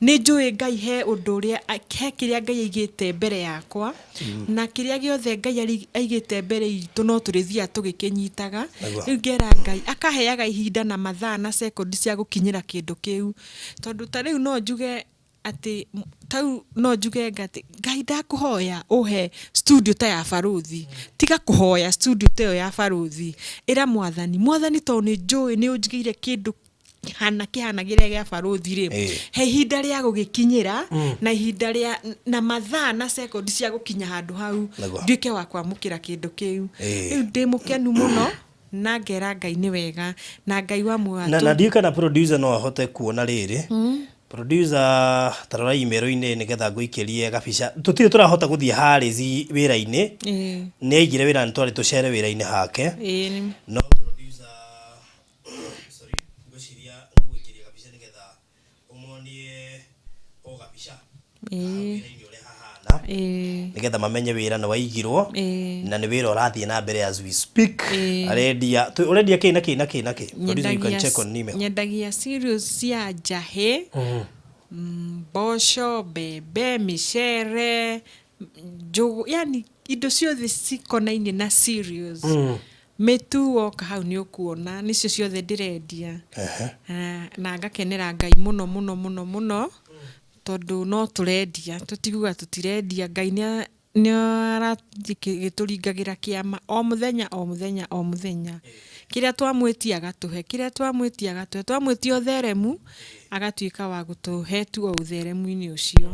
nĩ njũĩ Ngai he ũndũ ũrĩa he kĩrĩa Ngai aigĩte mbere yakwa na kĩrĩa gĩothe Ngai aigĩte mbere itũ no tũrĩthiaga tũgĩkĩnyitaga rĩu ngera Ngai akaheaga ihinda na mathaa na sekondi cia gũkinyĩra kĩndũ kĩu tondũ ta rĩu no njuge ati tau no njuge Ngai ndakũhoya ũhe studio ta ya Baruthi tiga kũhoya studio ta ya Baruthi ĩra mwathani to nĩ njũĩ nĩ ũnjigĩire kĩndũ kĩhana gĩrĩa gĩa Baruthi rĩ he ihinda rĩa gũgĩkinyĩra na ihinda rĩa na mathaa na sekondi cia gũkinya handũ hau nduĩke wa kwamũkĩra kĩndũ kĩu rĩu ndĩ mũkenu mũno na ngera Ngai nĩ wega na Ngai wa muoyo na ndiũka na producer no ahote kuona rĩrĩ producer tarora imero-inĩ nĩgetha ngũikĩrie gabica tũtirĩ tũrahota gũthiĩ harĩci wĩra-inĩ nĩ aigire wĩra nĩ twarĩ tũcere wĩra-inĩ hake no producer sorry ngũciria ngũikĩria gabica nĩgetha ũmonie o gabica wĩra-inĩ ũrĩa hahana nĩgetha mamenye wĩra nĩ waigirwo na nĩ wĩra ũrathiĩ na mbere as we speak arendia kĩ na kĩ producer you can check on email nyendagia cereals cia njahĩ mboco mbembe micere njugu yani indo ciothe cikonainie na cereals mĩtu woka hau nĩ ũkuona nĩcio ciothe ndĩrendia na ngakenera Ngai mũno tondũ no tũrendia tũtiguga tũtirendia Ngai nĩ aratũringagĩra kĩama o mũthenya kĩrĩa twamwĩtia agatũhe twamwĩtia ũtheremu agatuĩka wa gũtũhe tu o ũtheremu-inĩ ũcio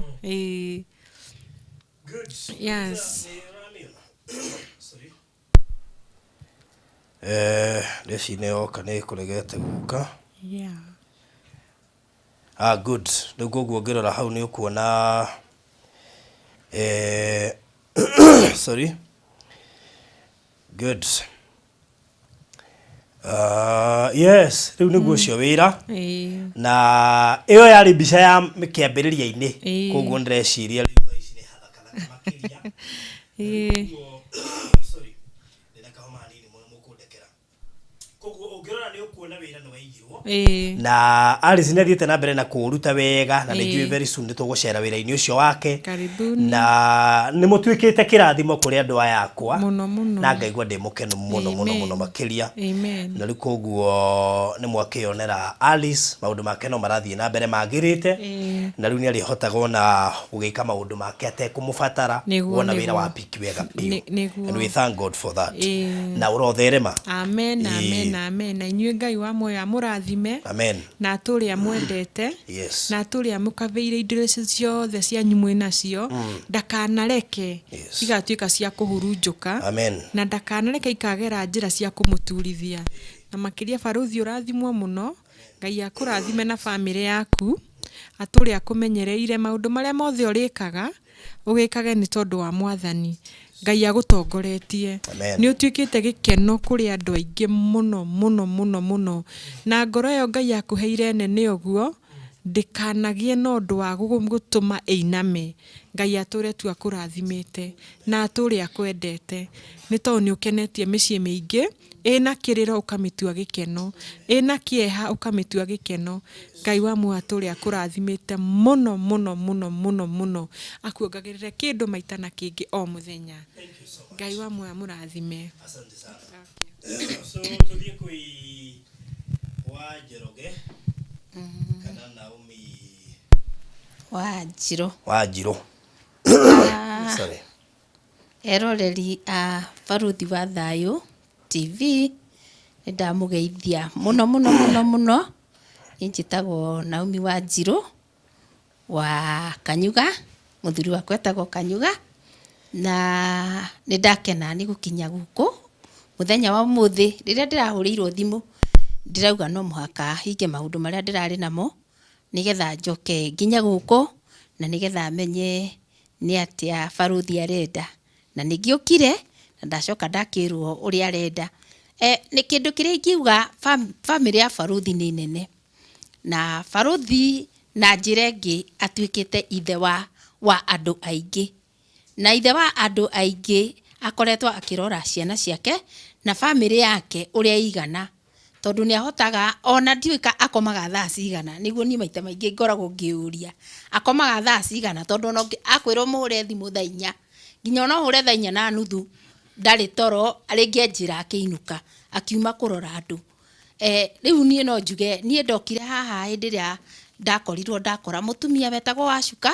yes reci yoka nĩ kũregete guka good rĩu koguo ngĩrora hau nĩ ũkuona sorry good yes rĩu nĩguo ũcio wĩra na ĩyo yarĩ mbica ya kĩambĩrĩria-inĩ koguo ndĩreciria rĩu thaa ici nĩ hathakana makĩria sorry ndĩna kahoma hanini mũno mũkũndekera koguo ũngĩrora nĩ ũkuona wĩra nĩ waigirwo na Alice nĩ athiĩte na mbere na kũruta wega na nĩ njũĩ very soon nĩ tũgũcera wĩra-inĩ ũcio wake na nĩ mũtuĩkĩte kĩrathimo kũrĩ andũ aya akwa na ngaigua ndĩ mũkenu mũno makĩria na rĩu koguo nĩ mwakĩonera Alice maũndũ make no marathiĩ na mbere magĩrĩte na rĩu nĩ arĩhotaga ona gũgĩka maũndũ make atekũmũbatara wona wĩra wa piki wega biũ and we thank God for that na ũrotherema amen na inyuĩ Ngai wa muoyo amũrathime na atũrĩa mwendete na atũrĩa mũkabeire indo ciothe cianyu mwĩnacio ndakanareke igatuĩka cia kũhurunjũka na ndakanareke ikagera njĩra cia kũmũturithia na makĩria Baruthi ũrathimwo mũno Ngai akũrathime na bamĩrĩ yaku atũrĩa akũmenyereire maũndũ marĩa mothe ũrĩkaga ũgĩkage nĩ tondũ wa mwathani Ngai agũtongoretie nĩ ũtuĩkĩte gĩkeno kũrĩ andũ aingĩ mũno na ngoro ĩyo Ngai akũheire nene ũguo ndĩkanagie na ũndũ wa gũtũma ĩiname Ngai atũre tu akũrathimĩte na atũre akwendete nĩ tondũ nĩ ũkenetie mĩciĩ mĩingĩ ĩna kĩrĩro ũkamĩtua gĩkeno ĩna kĩeha ũkamĩtua gĩkeno Ngai wa muoyo atũre akũrathimĩte mũno akuongagĩrĩre kĩndũ maita na kĩngĩ o mũthenya Ngai wa muoyo amũrathime asante sana so tũthiĩ kwĩ Wanjĩroge kana Naomi Wanjĩro sorry eroreri a Baruthi wa Thayũ TV ndamugeithia muno njĩtagwo Naomi Wanjĩro wa Kanyuga muthuri wa kwetagwo Kanyuga na nĩndakena nĩ gũkinya gũkũ muthenya wa mũthĩ rĩrĩa ndĩrahũrĩirwo thimũ ndirauga no mũhaka hinge maũndũ marĩa ndĩrarĩ namo nĩgetha njoke nginya gũkũ na nĩgetha menye nĩ atĩa Baruthi arenda na nĩngĩũkire ndacoka ndakirwo uria arenda ni kindu kiria ingiuga family ya Baruthi ni nene na Baruthi na njira ingi atuikite ithe wa andu aingi na ithe wa andu aingi akoretwo akirora ciana ciake na family yake uria igana tondu ni ahotaga ona ndiuika akomaga thaa cigana niguo ni maita maingi ngoragwo ngiuria akomaga thaa cigana tondu no akwirwo muhure thimu thaa 4 nginya no hure thaa 4 na nuthu ndari toro aringi njira akiinuka akiuma kurora andu riu nie no njuge nie ndokire haha hindiria ndakorirwo ndakora mutumia wetagwo Wacuka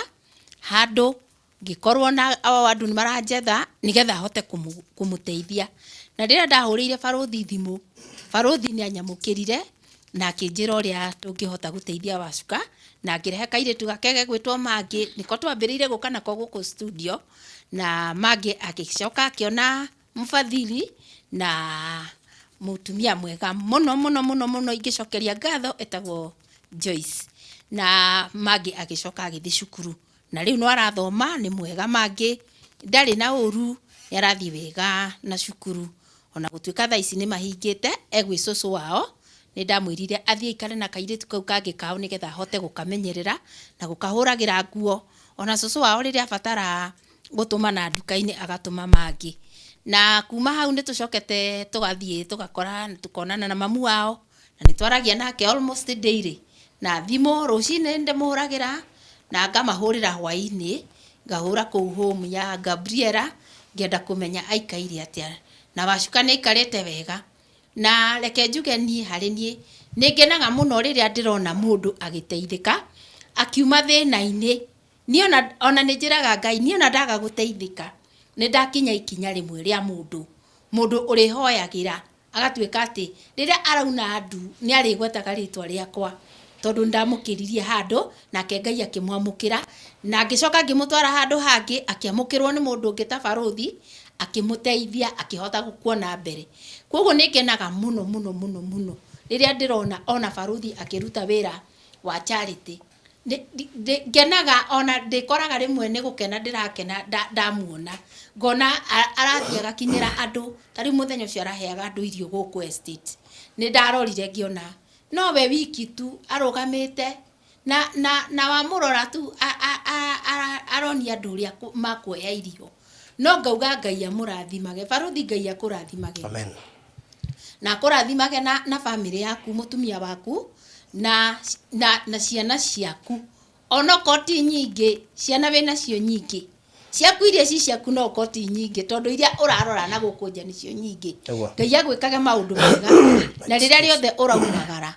handu ngikorwo na andu ni maranjetha nigetha hote kumuteithia na rira ndahurire Baruthi thimu Baruthi ni anyamukirire na akinjira uria tungihota guteithia Wacuka na ngirehe kairitu gake gwitwo Mangi niko twambirire guka nako guku studio na Mangi akicoka akiona mfadhili na mutumia mwega muno ingicokeria ngatho etagwo Joyce na Mangi agicoka agithi cukuru na riu no arathoma ni mwega Mangi ndari na uru yarathi wega na cukuru ona gutuika thaa ici ni mahingite egwi cucu wao ni ndamwirire athie ikare na kairitu kau kangi kao nigetha hote gukamenyerera na gukahuragira nguo ona cucu wao riria abatara gutuma na nduka-ini agatuma Mangi na kuma hau ni tucokete tugathie tugakora tukonana na mamu wao na nitwaragia nake almost daily na thimo rucine ndemuhuragira na ngamahurira hwaini ngahura kuu home ya Gabriela ngenda kumenya aikaire atia na Wacuka ni ikarite wega na reke njuge ni hari ni ngenaga muno riria ndirona mundu agiteithika akiuma thina-ini ni ona ninjiraga Ngai ni ona ndaga guteithika ni ndakinya ikinya rimwe ria mundu uri hoyagira agatuika ati riria arauna andu ni ari gwetaga ritwa riakwa tondu ndamukiririe handu nake Ngai akimwamukira na ngicoka ngimutwara handu hangi akiamukirwo ni mundu ungi ta Baruthi akimuteithia akihota gukuona mbere koguo ningenaga muno riria ndirona ona Baruthi akiruta wira wa charity ngenaga ona ndikoraga rimwe ni gukena ndirakena ndamuona ngona arathia gakinyira andu tari muthenya ucio araheaga andu irio guku estate ni ndarorire ngiona no we wiki tu arugamite na wamurora tu aroni andu uria makuoya irio no ngauga Ngai amurathimage Baruthi Ngai akurathimage amen na kurathimage na family yaku mutumia waku na ciana ciaku ono koti nyingi ciana wena cio nyingi ciaku iria ciaku no koti nyingi tondu iria urarora na gukunja nicio nyingi Ngai agwikage maundu mega na riria riothe uraumagara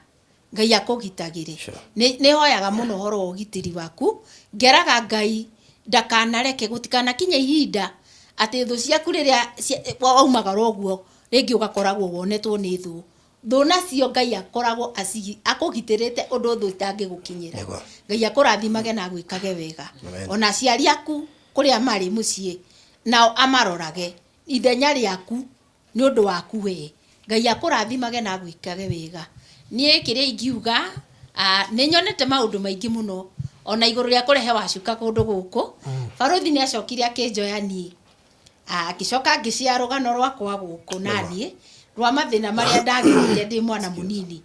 Ngai akugitagire ni hoyaga muno horo wa ugitiri waku ngeraga Ngai ndakanareke gutikana kinya ihinda ati thu ciaku riria waumagara uguo ringi ugakoragwo wonetwo ni thu nacio Ngai akoragwo akugitirite undu thu itangigukinyira Ngai akurathimage na gwikage wega ona ciari aku kuria mari mucii nao amarorage ithenya riaku ni undu waku we Ngai akurathimage na gwikage wega nie kiria ingiuga ni nyonete maundu maingi muno ona iguru ria kurehe Wacuka kundu guku Baruthi ni acokire akinjoya ni akicoka ngiciara rugano rwakwa guku nanie rwa mathina maria ndagirire ndi mwana munini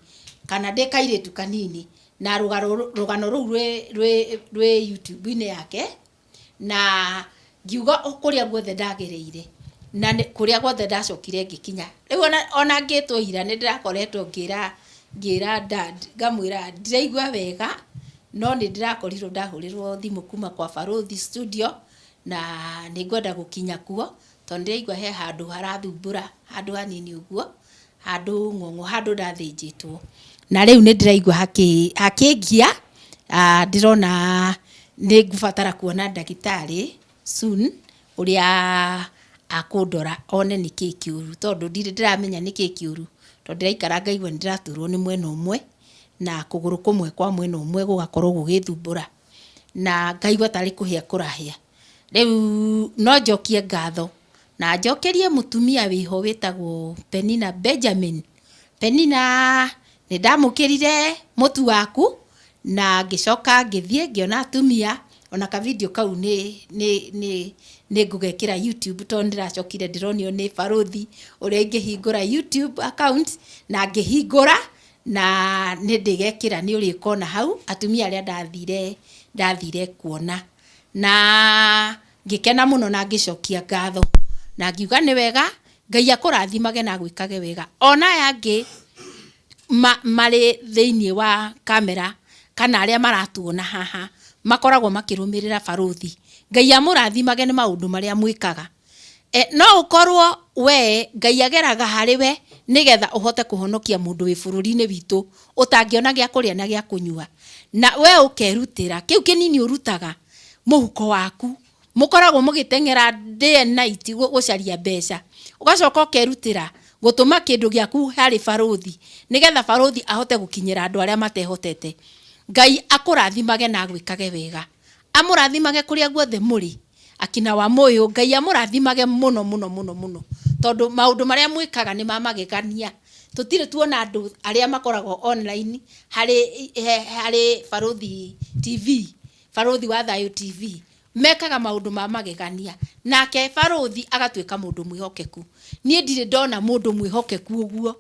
kana ndi kairitu kanini na rugano ruu rwe YouTube-ini yake na ngiuga kuria guothe ndagereire na kuria guothe ndacokire ngikinya riu ona ngitwira ni ndirakoretwo ngira dad ngamwira ndiraigua wega no ni ndirakorirwo ndahurirwo thimu kuma kwa Baruthi studio na ningwenda gukinya kuo tondu ndiraigua he handu harathumbura handu hanini uguo handu ngongo handu ndathinjitwo na riu ni ndiraigua hakingia ndirona ni ngubatara kuona ndagitari soon uria akundora one niki kiuru tondu ndiramenya niki kiuru tondu ndiraikara ngaigua ndiraturwo ni mwena umwe na kuguru kumwe kwa mwena umwe gugakorwo gugithumbura na ngaigua tari kuhia kurahia riu no njokie ngatho na njokerie mutumia wiho witagwo Penina Benjamin Penina ni ndamukirire mutu waku na ngicoka ngithie ngiona atumia ona ka video kau ni ngugekira YouTube to ndiracokire ndironio ni Baruthi uria ingihingura YouTube account na ngihingura na ni ndigekira ni uri kona hau atumia aria ndathire kuona na ngikena muno na ngicokia ngatho na ngiuga ni wega Ngai akurathimage na gwikage wega ona yangi mari thiini wa kamera kana aria maratuona haha makoragwo makirumirira Baruthi Ngai amurathimage ni maundu maria mwikaga no ukorwo we Ngai ageraga hari we nigetha uhote kuhonokia mundu wi bururi-ini witu utangiona gya kuria na gya kunyua na we ukerutira kiu kinini urutaga muhuko waku mukoragwo mugitengera day and night gucaria mbeca ugacoka ukerutira gutuma kindu gyaku hari Baruthi nigetha Baruthi ahote gukinyira andu aria matehotete Ngai akurathimage na gwikage wega amurathimage kuria guothe muri akina wa moyo Ngai amurathimage muno tondu maundu maria mwikaga ni mamagegania tutire tuona andu aria makoragwo online hari Baruthi TV Baruthi wa Thayo TV mekaga maundu mamagegania nake Baruthi agatwika mundu mwihokeku nie ndire ndona mundu mwihokeku uguo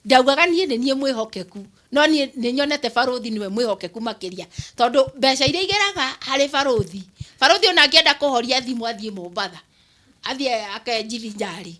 ndaugaga nie nie mwihokeku no nie nyonete Baruthi niwe mwihokeku makiria tondu mbeca iria igeraga hari Baruthi ona angienda kuhoria thimu athie Mombatha athie akenjithi njari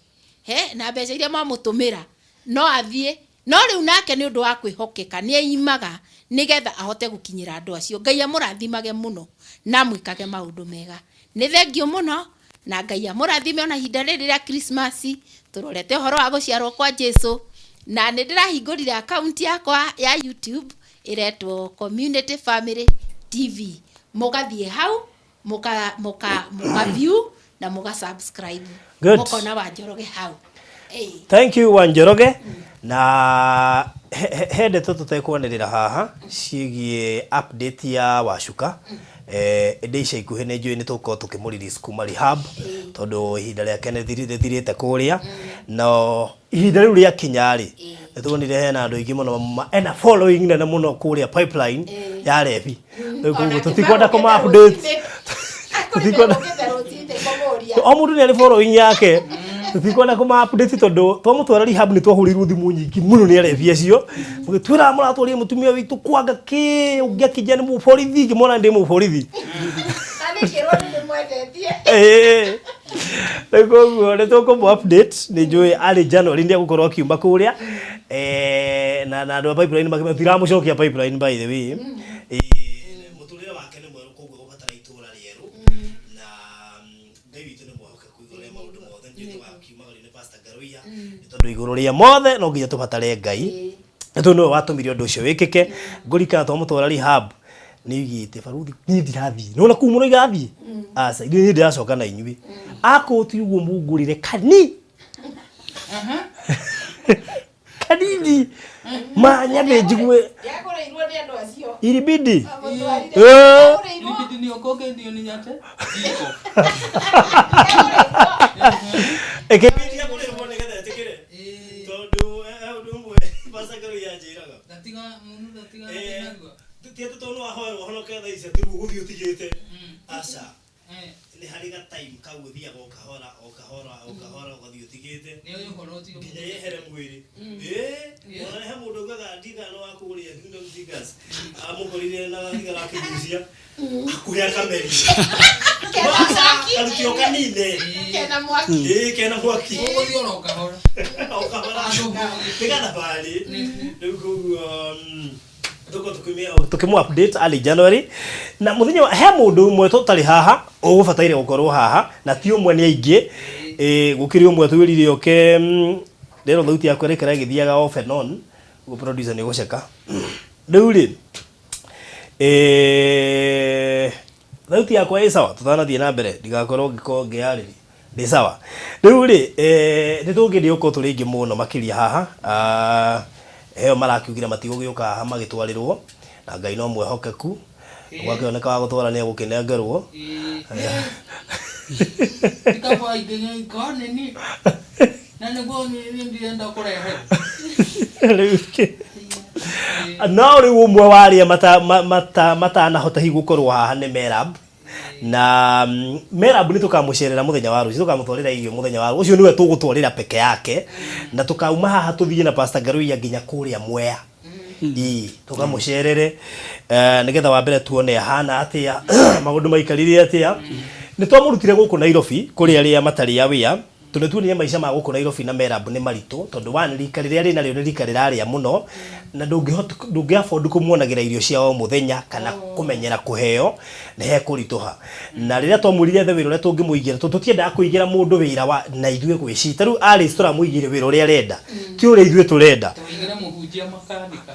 na mbeca iria mamutumira no athie no riu nake ni undu wa kwihokeka ni aimaga nigetha ahote gukinyira andu acio Ngai amurathimage muno na mwikage maundu mega ni thengio muno na Ngai amurathime ona hinda riri ria Christmas turorete horo wa guciarwo kwa Jesu na ni ndirahingurire account yakwa ya YouTube iretwo Community Family TV mugathie hau muka view na muga subscribe mukona Wanjoroge hau Thank you Wanjoroge na hende tutekwanirira haha cigie update ya Wacuka ica ikuhi ni njui ni tuko tukimurelease kuma rehab tondu ihinda riake ni thirite kuria no ihinda riu ria kinyari nituonire hena andu aingi muno ena following nene muno kuria pipeline ya rebi gugu tutikwenda kuma update tutikwenda o mundu ni ari following yake tutikwenda kuma update tondu twamutwara rehab ni twahurirwo thimu nyingi muno ni arebi acio mugitwira muratwaria mutumia witu kwanga ki ungia kijana mu borithi kimona ndi mu borithi ani kirwo ni mwendetie Lego le toko mu update ni njui ali January ndia gukorwo akiumba kuria na ndo pipeline makithira mucokia pipeline by the way muturire wake ni mweru koguo gubatara itura rieru na Ngai witu ni mwahoka kuigura maundu mothe ndio wakiumaga ni Pastor Garoia tondu iguru ria mothe no nginya tubatare Ngai tondu watumire undu ucio wikike ngurika twamutwara rehab nigite Baruthi ni ndirathi no na kumuno igathi asa ndi ndiracoka na inyui akoti uguo mungurire kani kanini manya njigwe yakoreirwo ni andu acio iribidi Ilibidi ni okoge ndio ni nyate ekebidi yakoreirwo ni getha etikire tondu ndumwe basakaro yanjiraga datiga munu datiga nagwa tieto tono ahoerwo honoke tha ici tiru guthio tigite aca ni hari ga time kau guthia go kahora guthio tigite ni uyu horo tigo nginya yehere mwiri ona he mundu ngaga ndiga no akuria Kingdom Seekers amukorire na ndiga akigucia akuya kameri kanutio kanine kena mwaki uguthio no kahora tiga bali ndugu tukimu update ali January na muthenya he mundu umwe tutari haha ugubataire gukorwo haha na ti umwe ni aingi gukiri umwe twirire oke rero thauti yakwa rekera githiaga off and on go producer ni guceka riu ri thauti yakwa ĩ sawa tutanathie na mbere ndigakorwo ngiarĩri ndi sawa riu ri ni tungiri uko turi ingi muno makiria haha heo marakiugira matigũgĩũka haha magĩtwarirwo na Ngai no mwehokeku gwakĩoneka wa gũtwara nĩ egũkĩnengerwo ikaba idenye ikoneni na niguo ni ndienda kurehe no rĩu ũmwe warĩa matanahota hihi gũkorwo haha nĩ Merab na Merab ni tukamucerera muthenya wa rucio tukamutwarira irio muthenya wa rucio niwe tugutwarira peke yake na tukauma haha tuthie na Pastor Garuya nginya kuria Mwea tukamucerere nigetha wa mbere tuone hana atia magundu maikarire atia ni twamurutire guku Nairobi kuri aria matari ya wia tunetuonie maica ma guku Nairobi na Merab ni maritu tondu wani rika riria ri naryo ni rika riraria muno na ndungiafondu kumuonagira irio cia o muthenya kana kumenyera kuheo na he kurituha na riria twamurire the wira uria tungimuigira tutiendaga kuigira mundu wira wa na ithue gwicita riu ari stora muigire wira uria arenda ti uria ithue turenda tuigire muhunjia makanika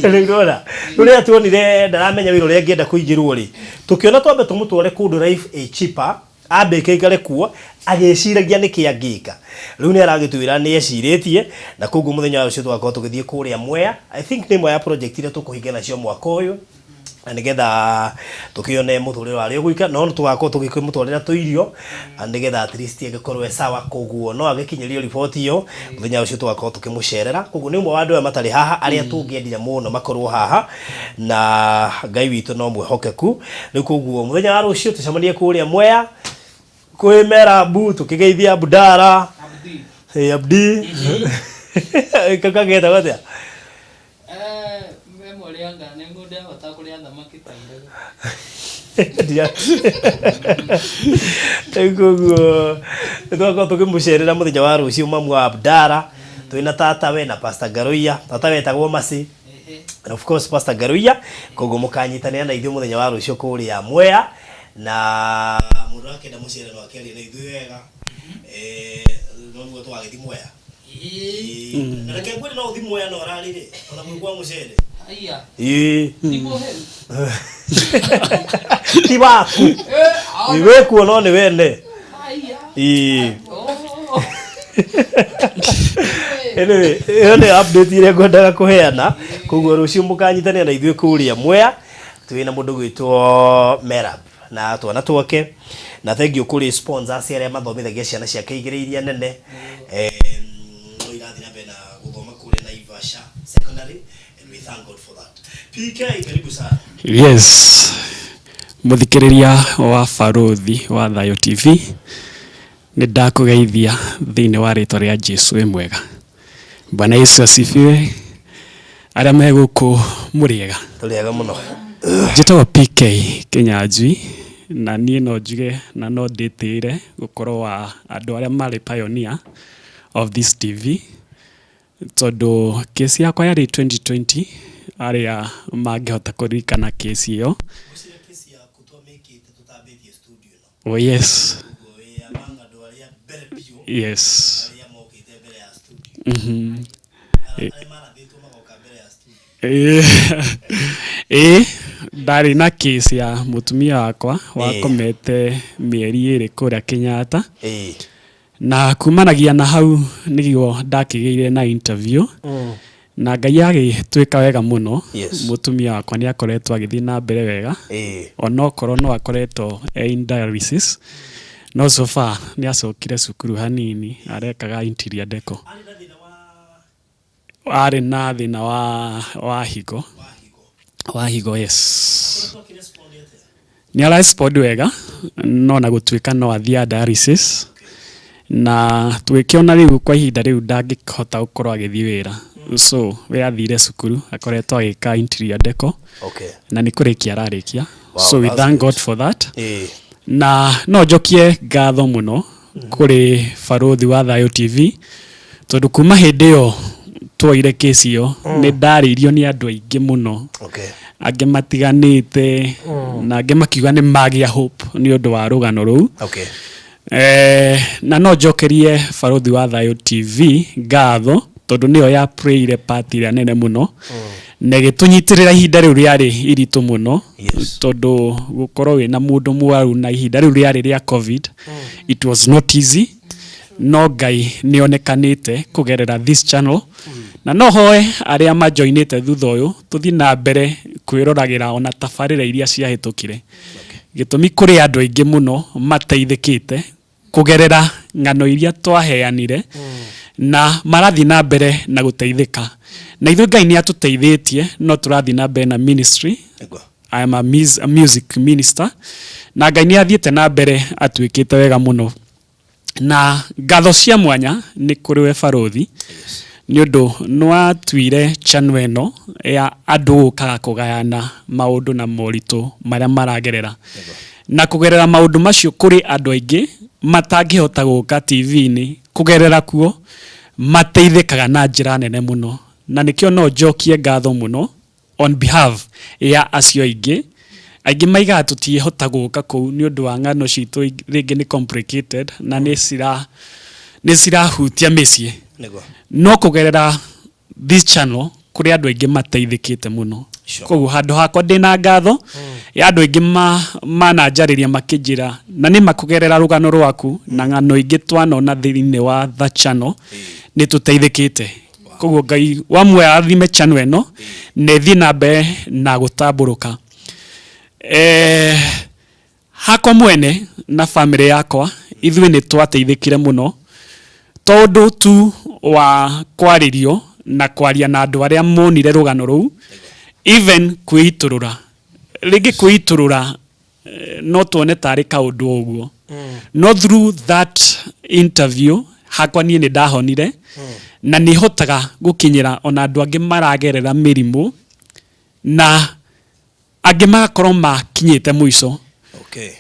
Rĩrora rũrĩa tuonire ndaramenya wĩra ũrĩa angĩenda kũingĩrwo rĩ tukiona twambe tumutware kũndũ life cheaper ambe kaigare kuo agĩciragia nĩkĩ angĩka rĩu nĩ aragĩtwĩra nĩ ecirĩtie na koguo mũthenya ũcio twakorwo tũgĩthiĩ kũrĩa Mwea I think nĩ Mwea project iria tũkũhinga nacio mwaka ũyũ na nigetha tukione muthuriro wa rio guika no tugakorwo tugikimutwarira tuirio nigetha at least agikorwo sawa koguo no agikinyirio report iyo muthenya ucio tugakorwo tukimucerera koguo ni umwe wa andu matari haha aria tungiendire muno makorwo haha na Ngai witu no mwehokeku ni koguo muthenya wa rucio tucemanie kuria Mwea kwi Merabu tukigeithia Budara Abdi kakageta watia Morianga nengude watakulia thamaki taire Koguo twakorwo tukimucerera muthenya wa rucio mamu wa Abdara twina tata we na Pastor Garuya tata wetagwo Masi and of course Pastor Garuya koguo mukanyitanira na ithuĩ muthenya wa rucio kuria Mwea na mundu wake na mucerera wake ari na ithuĩ wega no guo twagĩthi Mwea na reke kwĩrĩ no ũthi Mwea no rarire ona mwĩkwa mucere aya ni mohe ti waku ni weku no ni wene aya anyway ene update ile ngwendaga kuheana koguo rucio mukanyitania na ithuĩ kuria Mwea twina mundu gwitwo Merab na twana twake na thank you kuri sponsors aria mathomithagia ciana ciake igĩrĩiria nene no irathi na bena guthoma kuria Naivasha secondary and we thank God for that. PK karibu sana. Yes. Muthikiriria wa Baruthi wa Thayo TV ni ndakugeithia thiini wa ritwa ria Jesu mwega. Bwana Yesu asifiwe. Aria me guku muriega. Turiega muno. Njitagwo PK Kinyanjui na nie no njuge na no nditire gukorwo wa andu aria mari pioneer of this TV tondu kesi yakwa yari 2020 aria mangihota kuririkana kesi iyo. Oh yes. Yes. Ndari na kesi ya mutumia wakwa wakomete mieri 2 kuria Kenyatta. Na kumanagia na hau nigio ndakigeire na interview na Ngai agitwika wega muno mutumia wakwa ni akoretwo agithii na mbere wega onokorwo no akoretwo in dialysis no so far ni acokire cukuru hanini arekaga interior deco ari na thina wa higo yes ni ala respond wega no na gutwika no athia dialysis na twikiona riu kwa ihinda riu ndangihota gukorwo agithii wira so we athire cukuru akoretwo agika interior deco na ni kurikia ararikia so we thank God for that na no njokie ngatho muno kuri Baruthi wa Thayo TV tondu kuma hindi yo twaire kesi iyo ni ndaririo ni andu aingi muno angi matiganite na angi makiuga ni magia hope ni undu wa rugano ruu na no njokerie Baruthi wa Thayo TV ngatho tondu niyo ya prayer party ria nene muno na gitunyitirira ihinda riu riari iritu muno tondu gukorwo wina mundu mwaru na ihinda riu riari ria covid it was not easy no Ngai nionekanite kugerera this channel na no hoe aria majoinite thutha uyu tuthi na mbere kwiroragira ona tabarira iria ciahitukire gitumi kuri andu aingi muno mateithikite kugerera ngano iria twaheanire na marathi na mbere na guteithika na ithuĩ Ngai ni atuteithĩtie no turathi na mbere na ministry I am a music minister na Ngai nĩ athiĩte na mbere atuĩkĩte wega mũno na ngatho cia mwanya nĩ kũrĩ we Baruthi nĩ ũndũ nĩ atuire channel ĩno ya andũ gũkaga kũgayana maũndũ na moritũ marĩa maragerera na kũgerera maũndũ macio kũrĩ andũ aingĩ matangĩhota gũka TV-inĩ kũgerera kuo mateithĩkaga na njĩra nene mũno na nĩkĩo no njokie ngatho mũno on behalf ya acio aingĩ maigaga tũtiĩhota gũka kũu nĩ ũndũ wa ng'ano citũ rĩngĩ nĩ complicated na nĩ cirahutia mĩciĩ no kũgerera this channel kũrĩ andũ aingĩ mateithĩkĩte mũno koguo handũ hakwa ndĩna ngatho ya andũ aingĩ mananjarĩria makĩnjĩra na nĩ makũgerera rũgano rwaku na ng'ano ingĩ twanona thĩinĩ wa the channel nĩ tũteithĩkĩte koguo Ngai wamwe athime channel ĩno na ĩthiĩ na mbere na gũtambũrũka hakwa mwene na family yakwa ithuĩ nĩ twateithĩkire mũno tondũ tu wa kwarĩrio na kwaria na andũ arĩa monire rũgano rũu even kwĩitũrũra rĩngĩ kwĩitũrũra no tuone tarĩ kaũndũ ũguo no through that interview hakwa niĩ nĩ ndahonire na nĩ hotaga gũkinyĩra ona andũ angĩ maragerera mĩrimũ na angĩ magakorwo makinyĩte mũico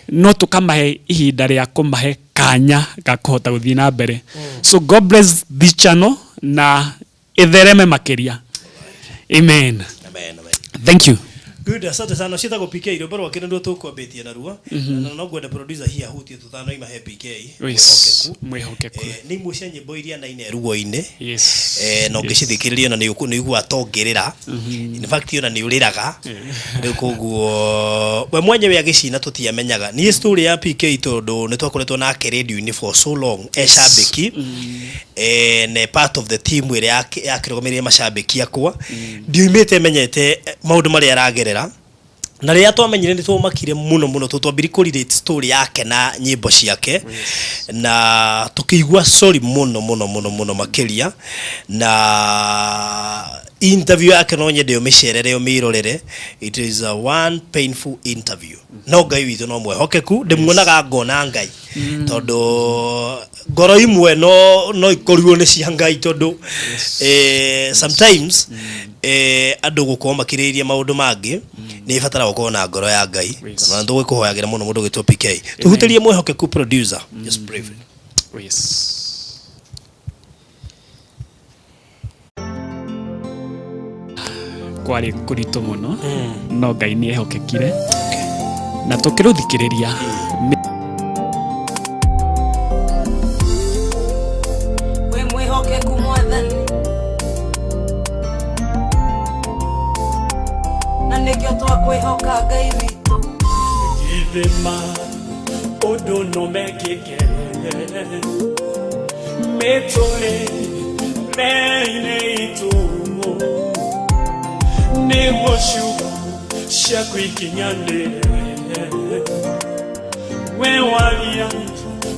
no tũkamahe ihinda rĩa kũmahe kanya ga kũhota gũthiĩ na mbere so God bless this channel na ithereme makĩria amen thank you Good, asante sana. Shita ko PK ro baro wakena ndo to kwambetie na ruo. Na no gwenda producer hia hutie tuthano ima he PK. Mwihokeku. Ni mucia nyimbo iria na ine ruo-ine. Yes. No ngicithikiriria na ni igua atongerera. In fact yona ni uriraga. Riu koguo we mwenyewe agicina tutiamenyaga. Ni story ya PK tondu ni twakoretwo na radio-ini for so long. Shabiki. Ne part of the team where yakirogomeria mashabiki akwa. Ndiumite menyete maundu mari aragerera na ria twamenyire ni twomakire muno twambiri ku relate story yake na nyimbo ciake na tukigwa sorry muno makiria na interview yake no nyende umicerere umirorere it is a one painful interview no Ngai witũ no mwehokeku ndimuonaga ngona Ngai tondu ngoro imwe no ikorirwo ni cia Ngai tondu sometimes andu gukorwo makiriria maundu mangi ni ibatara gukorwo na ngoro ya Ngai na ndu gwikuhoyagira muno mundu gitwo PK tuhutirie mwehokeku producer just briefly yes kwari kurito muno no Ngai ni ehokekire na tukiruthikiriria we mwihokeku mwathani na nikio twakwihoka Ngai witũ Githima ũndũ no mekĩke mĩtũrĩre-inĩ itũ nĩguo ciugo ciaku ikinyanĩre we waria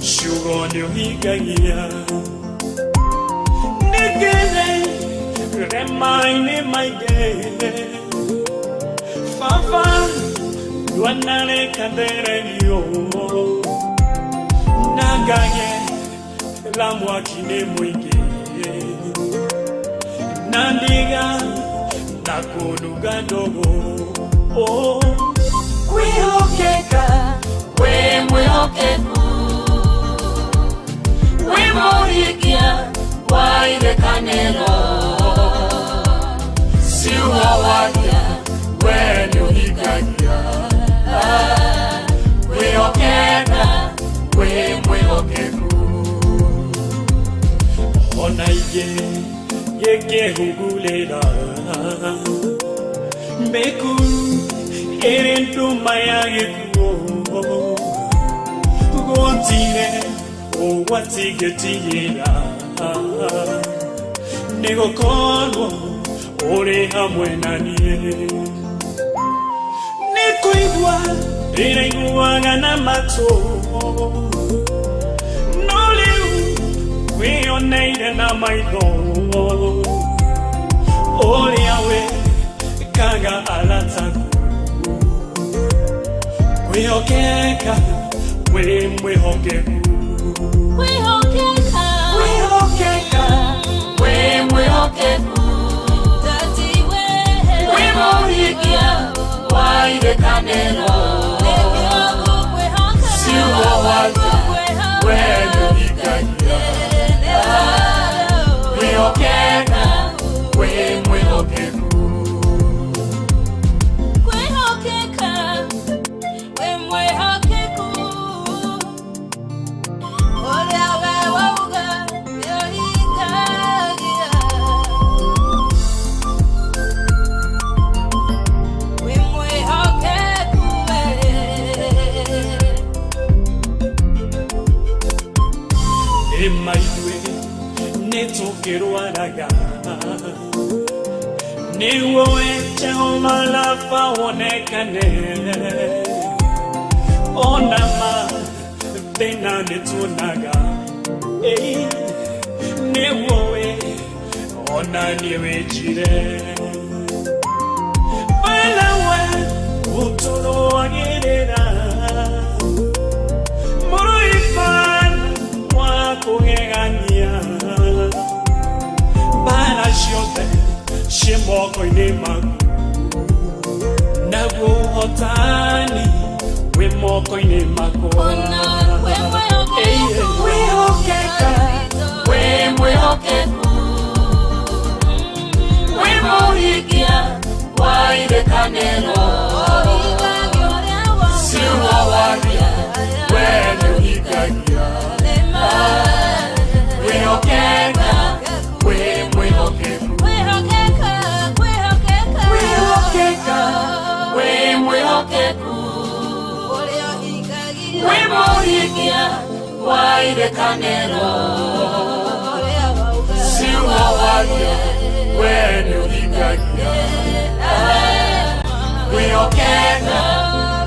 ciugo nĩ ũhingagia nĩngĩrĩire maĩ-inĩ maingĩ baba ndwanareka ndererio na ngagera mwaki-inĩ mũingĩ na ndiga na kũnunga ndogo kwĩhokeka we mwĩhokeku we mũhingia wa irekanĩro ciugo waria we nĩ ũhingagia kwĩhokeka we mwĩhokeku ona ingĩ gĩkĩhungulĩra mbĩku ĩrĩ nduma ya gĩkuũ gũtirĩ ũgwati ngĩtigĩra nĩgũkorwo ũrĩ hamwe na niĩ nĩ kũigua ndĩraiguaga na matũ no rĩu wĩoneire na maitho ũrĩa wĩkaga arataku Wihokeka, we mwihokeku. Wihokeka, we mwihokeku. Wimohikia, waile kaneno. Siwa walia, wenu hikagia. Wihokeka, we mwihokeku. Emaitwe nitukiruanaga niwo Jehova lafa wonekane onama thina nitunaga niwo we ona niwejire walawe uturuagirira kugegania bara ciote ciĩ moko-inĩ maku naguo ũhotani wĩ moko-inĩ makwa Wihokeka, we mwihokeku. Wimohikia, waile kaneno. Siwa walia, wenu hikagia. Wihokeka, we mwihokeku. Wihokeka, we mwihokeku. Wimohikia, waile kaneno. Siwa walia, wenu hikagia. Wihokeka,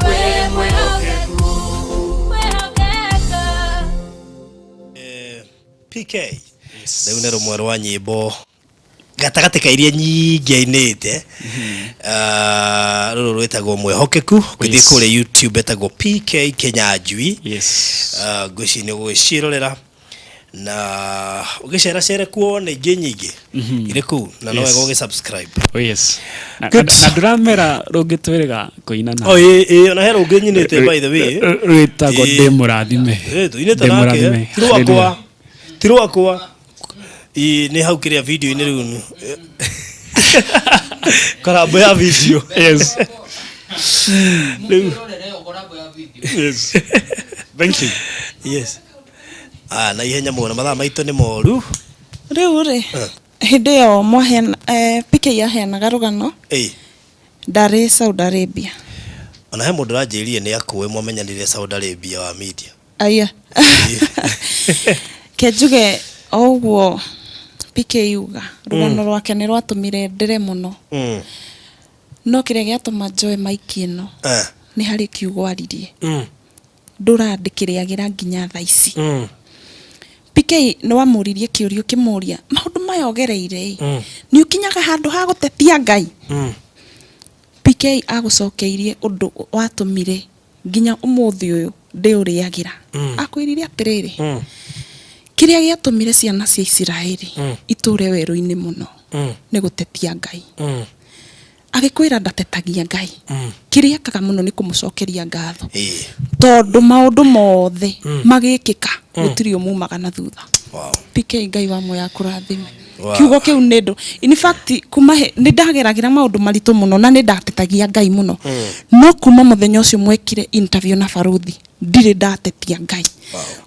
we mwihokeku. PK rĩu nĩ rũmwe rwa nyĩmbo gatagatĩ ka iria nyingĩ ainĩte rũrũ rwĩtagwo Mwĩhokeku gũthiĩ kũrĩa YouTube etagwo PK Kenyanjui ngwĩciria nĩ ũgũgĩciĩrorera na ũgĩceracere kuona ingĩ nyingĩ irĩ kũu na no wega ũgĩsubscribe. Na ndũramera rũngĩtwĩrĩga kũinana ona he rũngĩ nyinĩte by the way rwĩtagwo ndĩ mũrathime tũinĩte nake ti rwakwa nĩ hau kĩrĩa video-inĩ rĩu korambo ya video thank you na ihenya mũno mathaa maitũ nĩ moru rĩu rĩ hĩndĩ ĩyo mwaheana PK yaheanaga rũgano ndarĩ Saudi Arabia ona he mũndũ ranjĩrire nĩ akũwe mwamenyanire Saudi Arabia wa media aya kenjuge oguo PK yuga rũgano rwake nĩ rwatũmire ndĩre mũno no kĩrĩa gĩatũma njoe maiki ĩno nĩ harĩ kiugo aririe ndũrandĩkĩrĩagĩra nginya thaa ici PK nĩ wamũririe kĩũrio kĩmũria maũndũ maya ogereire nĩ ũkinyaga handũ ha gũtetia Ngai PK agũcokeirie ũndũ watũmire nginya ũmũthĩ ũyũ ndĩũrĩagĩra akwĩrire atĩrĩrĩ kĩrĩa gĩatũmire ciana cia Isiraeli itũre werũ-inĩ mũno nĩ gũtetia Ngai agĩkwĩra ndatetagia Ngai kĩrĩa ekaga mũno nĩ kũmũcokeria ngatho tondũ maũndũ mothe magĩkĩka gũtirĩ ũmumaga na thutha PK Ngai wa moya kũrathime kiugo kĩu nĩ ndũ in fact kuma nĩ ndageragĩra maũndũ maritũ mũno na nĩ ndatetagia Ngai mũno no kuma mũthenya ũcio mwekire interview na Baruthi ndirĩ ndatetia Ngai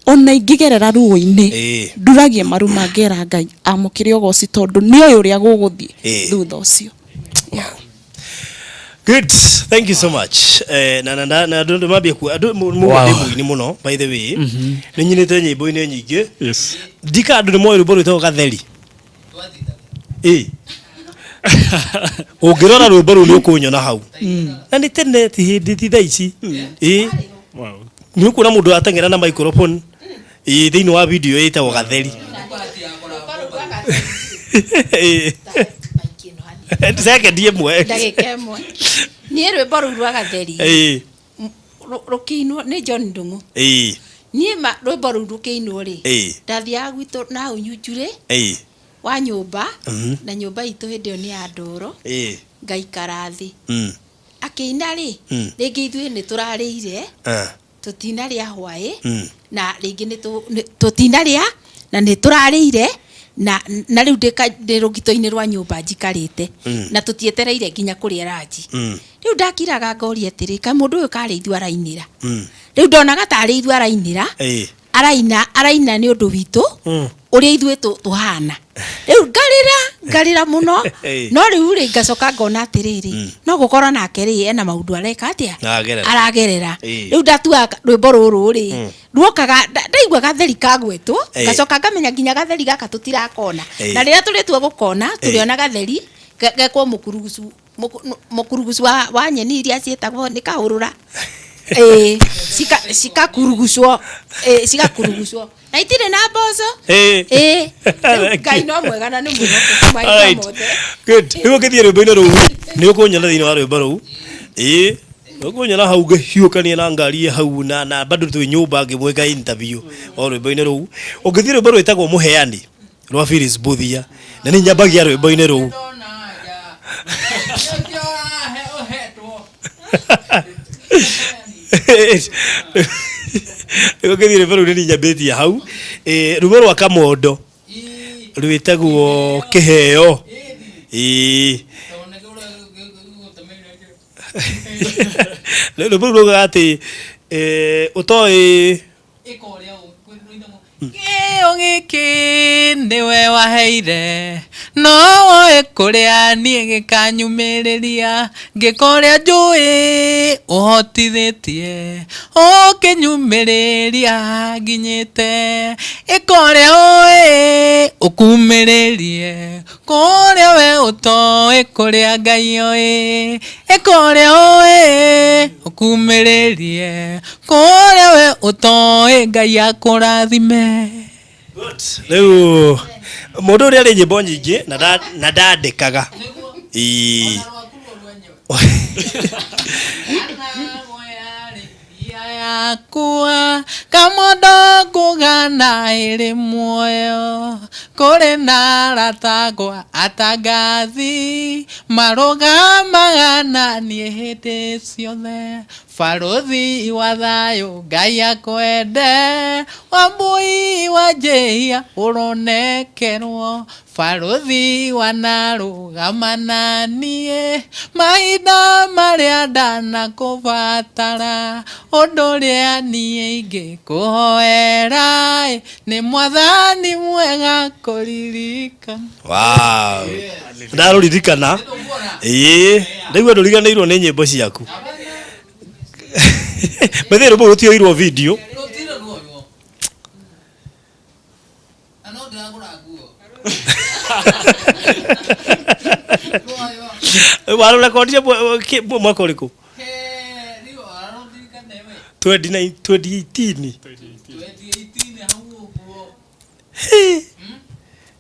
ona ingĩgerera ruo-inĩ nduragie maru mangera Ngai amũkĩre ũgoci tondũ nĩ ũyũ ũrĩa gũgũthiĩ thutha ũcio. Good, thank you so much. Na ndo mabia ku muini muno by the way. Ni nyinete nyimbo-inĩ nyingĩ. Yes. Dika andu nĩ moyo rwĩmbo rwĩtagwo Gatheri. Ũngĩrora rwĩmbo rũu nĩ ũkũnyona hau. Na nĩ tene ti hĩndĩ ti thaa ici. Wow. Nĩ ũkuona mũndũ ateng'era na microphone thĩinĩ wa video ĩtagwo Gatheri. Second ĩmwe. Ndagĩka ĩmwe. Niĩ rwĩmbo rũu rwa Gatheri. rukinwo ni John Ndungu nie ma rwimbo ru rukinwo ri ndathia gwitu na unyujure wa nyumba na nyumba itu hindio ni ya ndoro ngaikara thi akiina ri ringi ithuĩ ni turarĩire tutinarĩa hwaĩ na ringi ni tutinarĩa na ni turarĩire na riu ndi rugito-ini rwa nyumba njikarite na tutietereire nginya kuria ranji riu ndakiraga ngori atiri ka mundu uyu karĩithio arainira riu ndonaga tarĩ ithu arainira araina ni undu witu uria ithuĩ tuhana riu ngarira muno no riu ri ngacoka ngona atiriri no gukorwo nake ri ena maundu areka atia aragerera riu ndatua rwimbo ruru ri ruokaga ndaigua gatheri kagwetu ngacoka ngamenya nginya gatheri gaka tutirakona na riria turitwe gukona turiona gatheri gekwo mukurugucu wa nyeni iria cietagwo ni kahurura cikakurugucwo na itire na mboco Ngai no mwega na nĩ mwĩhokeku mahinda mothe. Good. Nĩ ũkĩthie rwĩmbo-inĩ rũu nĩ ũkũnyona thĩinĩ wa rwĩmbo rũu ũkũnyona hau ngĩhiũkania na ngari hau na bado twĩ nyũmba ngĩmwĩka interview o rwĩmbo-inĩ rũu. Ũngĩthie rwĩmbo rwĩtagwo mũheani rwa Baruthi'S Buthia na nĩ nyambagia rwĩmbo-inĩ rũu. Ũngĩthie rwĩmbo rũu nĩ nyambĩtie hau rwĩmbo rwa Kamondo rwĩtagwo kĩheo rwĩmbo rũu rũgaga atĩ ũtoĩ Gĩo gĩkĩ nĩwe waheire no woĩ kũrĩa niĩ gĩkanyumĩrĩria ngĩkorĩa njũĩ ũhotithĩtie ũkĩnyumĩrĩria nginyĩte ĩkorĩa ũĩ ũkumĩrĩrie kũrĩa we ũtoĩ kũrĩa Ngai oĩ ĩkorĩa ũĩ ũkumĩrĩrie kũrĩa we ũtoĩ Ngai akũrathime. Rĩu mũndũ ũrĩa arĩ nyĩmbo nyingĩ na ndandĩkaga yakwa Kamondo ngũgana ĩrĩ muoyo kũrĩ na ratagwa atangathi marũgamaga na niĩ hĩndĩ ciothe Barũthi wa thayũ Ngai akwende Wambui wa njĩhia ũronekerwo Barũthi wanarũgama na niĩ mahinda marĩa ndanakũbatara ũndũ ũrĩa niĩ ingĩkũhoera nĩ Mwathani mwega kũririkana. Wow, ndarũririkana ndaigua ndũriganĩirwo nĩ nyĩmbo ciaku. Methero rũmbo rũtioirwo video warurekondia mwaka ũrĩkũ? 2018.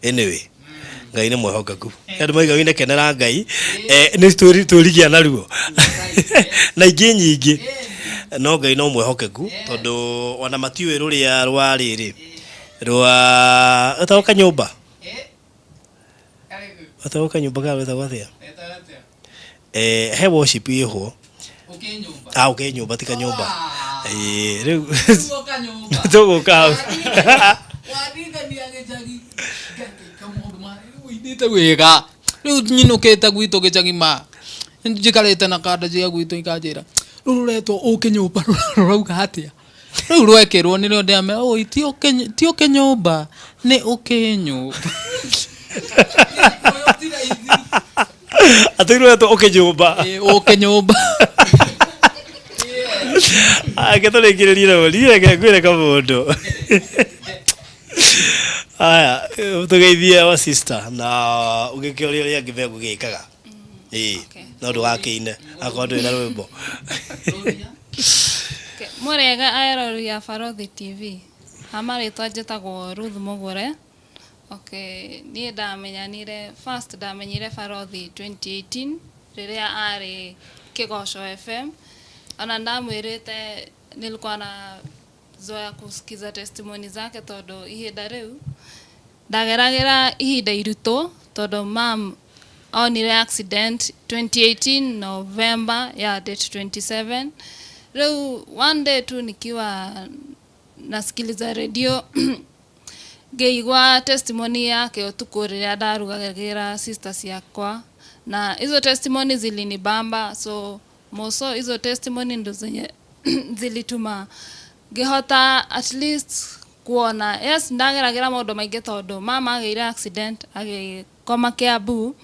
Anyway, Ngai nĩ mwĩhokeku. Andũ maiga wĩna kenera Ngai nĩ tũrigia naruo na ingĩ nyingĩ no Ngai no mwĩhokeku tondũ ona matiũĩ rũrĩa rwa rĩrĩ rwa ũtaũka nyũmba gagwĩtagwo atĩa he worship ĩho ũkĩ nyũmba tika nyũmba rĩu tũgũka wega riu nyinukite gwitu gicagima njikarite na kanda cia gwitu ikanjira riu ruretwo uke nyumba rurauga atia riu rwekirwo nirio ndiame oi ti uke nyumba ni uke nyumba atĩruretwo uke nyumba uke nyumba agĩtũrĩkĩrĩria na rĩreke ngwĩre Kamondo. Aya tugeithie wa sister na ũgĩkĩoria ũrĩa angĩ vengu gĩkaga no ndũgakĩine akorwo ndũrĩ na rwĩmbo. Mũrega aerori ya Barũthi TV amarĩtwa njĩtagwo Ruth Mũgũre. Niĩ ndamenyanire first ndamenyire Barũthi 2018 rĩrĩa arĩ Kĩgoco FM Ona ndamwirite nilikuwa na zoea kusikiza testimony zake todo ihinda riu ndageragira ihinda iruto todo mam onire accident 2018 November ya date 27 riu one day tu nikiwa nasikiliza radio geigwa testimony yake utuku riria ndarugagira sisters yakwa na hizo testimony zilinibamba so moso hizo testimony ndo zenye zilituma gehota at least kuona yes ndageragira maundu maingi tondu mama ageire accident agikoma Kiambu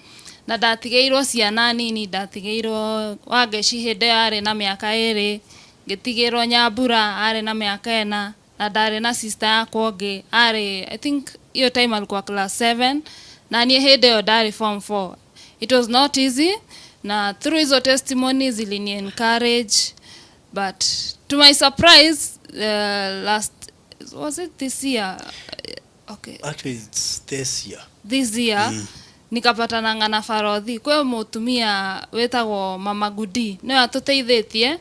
na ndatigeirwo ciana nini ndatigeirwo wangeci hinde ari na miaka 2 gitigirwo Nyambura ari na miaka 4 na ndari na sister yakwa ngi ari I think hiyo time alikuwa class 7 na nie hinde yo ndari form 4. It was not easy na through hizo testimonies zilini encourage but to my surprise last was it this year okay actually it's this year nikapatana na Farothi kwa mutumia wetagwo Mama Gudi no atuteithĩtie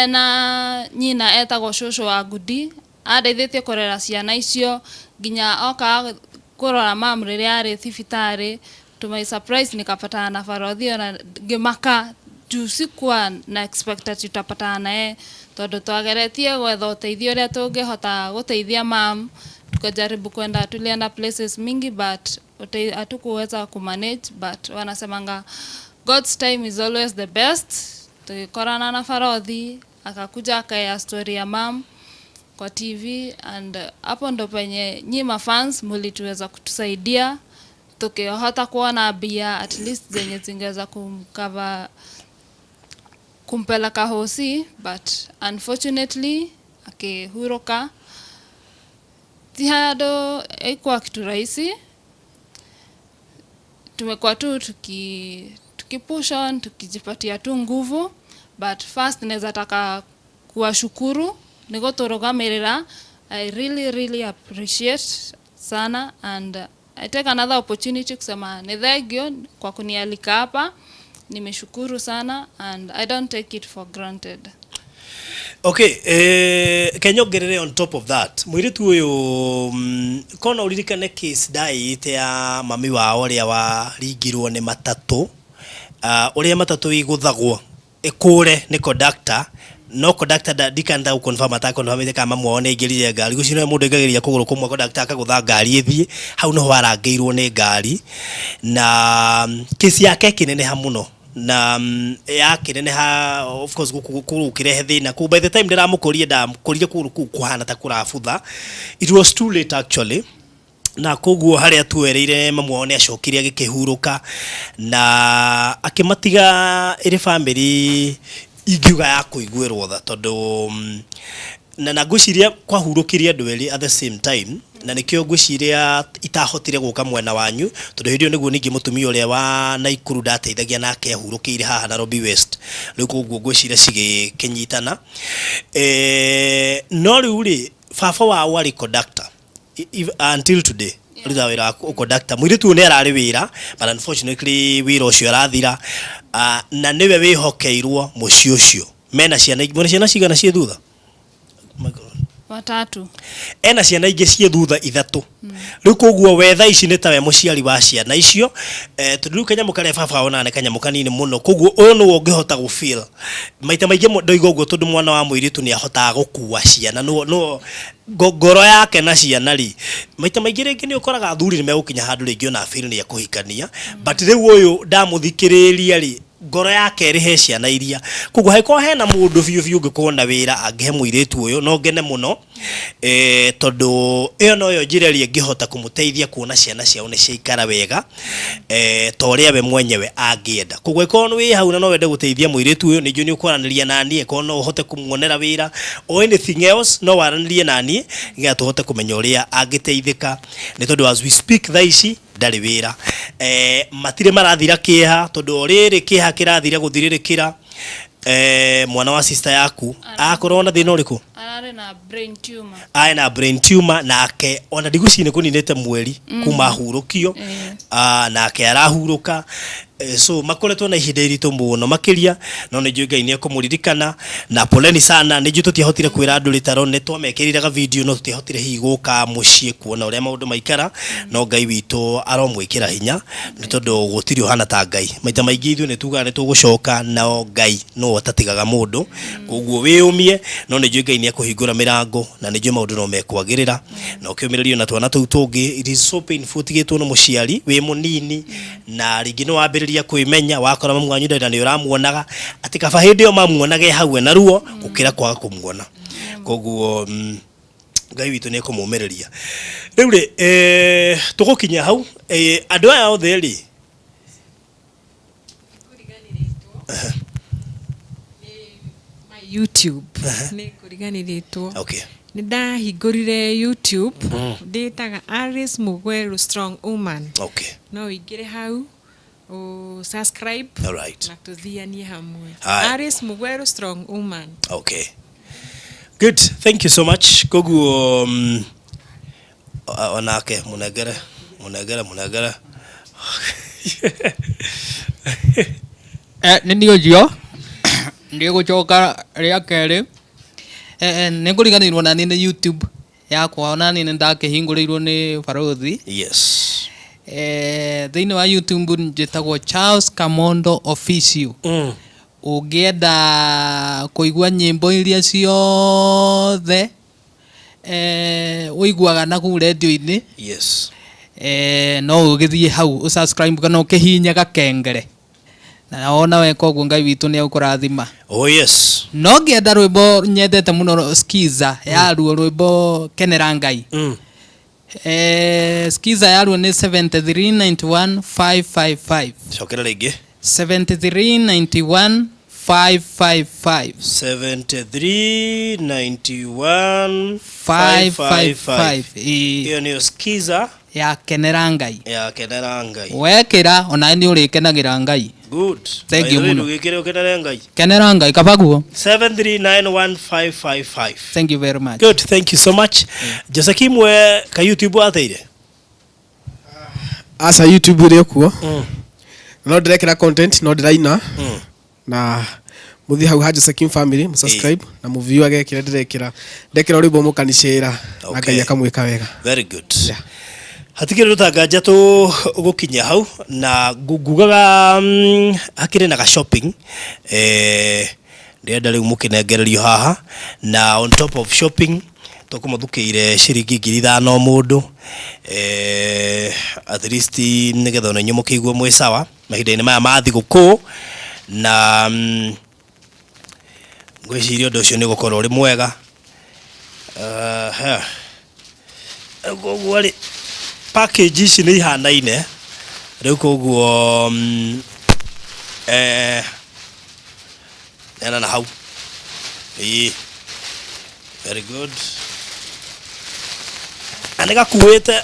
na nyina etagwo shosho wa Gudi adeithĩtie kurera ciana icio nginya oka kurora mam riria ari thibitari. To my surprise nikapatana na Farothi na ngimaka juu sikuwa na expect tutapatana naye tondu twageretie gwetha uteithio uria tungihota guteithia mam tukajaribu kwenda tulienda places mingi but hatukuweza kumanage but wanasemanga God's time is always the best. Tukikorana na Farothi akakuja akaya story ya mam kwa TV and hapo ndo penye nyima fans mlituweza kutusaidia tukihota kuona bia at least zenye zingeweza kumcover kumpeleka hosi but unfortunately akihuruka tihado haikuwa kitu rahisi. Tumekuwa tu tukipush on tukijipatia tu nguvu but first naweza taka kuwashukuru niko turugamirira. I really appreciate sana and I take another opportunity kusema ni thengio kwa kunialika hapa. Nimeshukuru sana and I don't take it for granted. Okay, kenyogerere on top of that. Mwiritu uyu kona uririkane case daite ya mami wa uria wa ringirwo ni matatu. Uria matatu iguthagwo ikure ni conductor no conductor dikanda ukonfirm atako no hamite kama muone igirire ngari gucino mundu igagiria kuguru kumwe conductor akagutha ngari ithie hau no warangeirwo ni ngari na case yake kinene ha muno na yakire ha of course kurukirehe thina ku by the time ndiramukorie ndamukorie kuhana ta kurabutha. It was too late actually na koguo haria tuereire mamuone acokire agikihuruka na akimatiga iri family igiuga ya kuiguirwo tha tondu na ngwiciria kwa hurukiria andu eri at the same time na nikio ngwiciria itahotire guka mwena wanyu tondu hindio niguo ningi mutumia uria wa Naikuru ndateithagia nake ahurukire haha Nairobi West riu koguo ngwiciria cigikinyitana no riu ri baba wao ari conductor until today rida wira conductor mwiritu ne arari wira but unfortunately wira ucio arathira na niwe wihokeirwo muci ucio mena ciana cigana cie thutha watatu ena ciana ingi cie thutha ithatu riu koguo wetha ici ni tawe muciari wa ciana icio tundu kanya mukare baba ona ne kanya mukanini muno koguo uyu no ungihota gu feel maita maingi ndoiga uguo tondu mwana wa muiritu ni ahota gukua ciana no ngoro yake na ciana ri maita maingi ringi ni ukoraga athuri ni megukinya handu ringi ona feel ni akuhikania but riu uyu ndamuthikiriria ri ngoro yake ri he ciana iria koguo haiko hena mundu biu ngikona wira angihe muiritu uyu no ngene muno tondu iyo no yo njirerie ngihota kumuteithia kuona ciana ciao ni ciikara wega toria we mwenyewe angienda koguo ikono wi hau na no wende guteithia muiritu uyu ninju ni ukoraniria nani ikono uhote kumuonera wira o anything else no waranirie nani nginya tuhote kumenya uria angiteithika ni tondu as we speak thaici ndari wira matire marathira kiha tondu riri kiha kirathira guthiririkira mwana wa sister yaku akorona thina uriku arare na brain tumor na brain tumor nake ona ndigucine kuninete mweri kuma hurukio nake arahuruka so makoretwo na ihinda iritu muno makiria no ni njui Ngai ni ekumuririkana na poleni sana ni njui tutiahotire kwira andu ritaro ni twamekirire ga video no tutiahotire hihi guka mucii kuona uria maundu maikara no Ngai witu aromwikira hinya ni tondu gutiri uhana ta Ngai maita maingi ithu ni tugaga ni tugucoka no Ngai no atatigaga mundu koguo wiumie no ni njui Ngai ni ekuhingura mirango na ni njui maundu no mekwagirira na ukiumiririo na twana tuu tungi it is so painful tigitwo no muciari wi munini na ringi no wambiriria kwimenya wakora mamu wanyu ndenda ni uramuonaga ati kaba hindi yo mamuonage hau na ruo ukira kwaga kumuona koguo Ngai witu ni ekumumiriria riu ri tugukinya hau andu aya othe ri YouTube ni kuriganiritwo okay ni ndahingurire YouTube nditaga Alice Mugweru Strong Woman okay no ingire hau o subscribe alright na tuthianie hamwe Aye. Alice Mugweru Strong Woman okay good thank you so much koguo onake munegere nĩ ũcio ndĩgũcoka rĩa kerĩ nĩ ngũriganĩirwo na niĩ nĩ YouTube yakwa ona niĩ nĩ ndakĩhingũrĩirwo nĩ Baruthi yes thĩinĩ wa YouTube njĩtagwo Charles Kamondo Official ũngĩenda kũigua nyĩmbo iria ciothe ũiguaga na kũu radio-inĩ yes no ũgĩthiĩ hau ũsubscribe kana ũkĩhinya gakengere na ona weka ũguo Ngai witũ nĩ agũkũrathima oh yes no ngĩenda rwĩmbo nyendete mũno skiza ya ruo rwĩmbo kenera Ngai skiza ya ruo nĩ 7391555 cokera rĩngĩ 7391555 7391555 hiyo ni skiza ya kenera Ngai wekira ona ni ũrĩkenagĩra Ngai good thank you muno wikire ukenera Ngai kenera Ngai kabaguo 7391555 thank you very much good thank you so much Josekimwe ka YouTube atheire asa YouTube ri kuo no ndirekera content no ndiraina na muthi hau ha Josekim family subscribe na muview agekira ndirekera rwimbo mukanicira na Ngai akamwika wega very good hatikire rutanganja tu gukinya hau na ngugaga hakire na ga shopping ndienda riu mukinengererio haha na on top of shopping tukumuthukiire ciringi 5,000 mundu at least nigetha ona nyumu kigwe mwe sawa mahinda-ini maya ma thiguku na ngwiciria undu ucio ni gukorwo uri mwega guo ri package ici ni ihanaine riu koguo na hau very good anega kuwete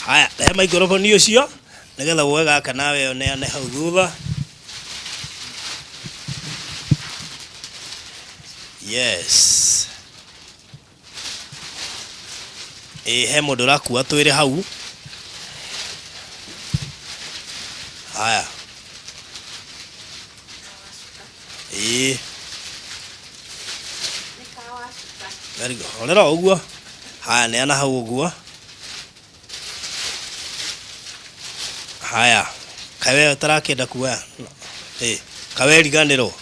haya he microphone ucio nigetha wega kana we oneane hau thutha yes he mundu rakua twire hau haya very good onera uguo haya neana hau uguo haya kawe utarakenda kuoya kawe riganiro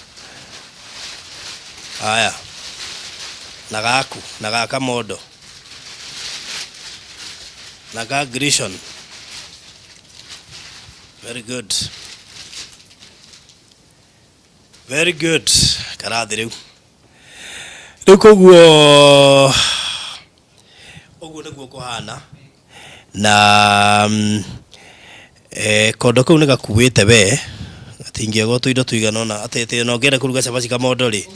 haya na gaku na gaka modo na ga grishon very good karathi riu koguo uguo niguo kuhana na kondo kau nigakuite we gatingiagwo tuindo tuiganona atete no ngere kuruga cabaci kamondo ri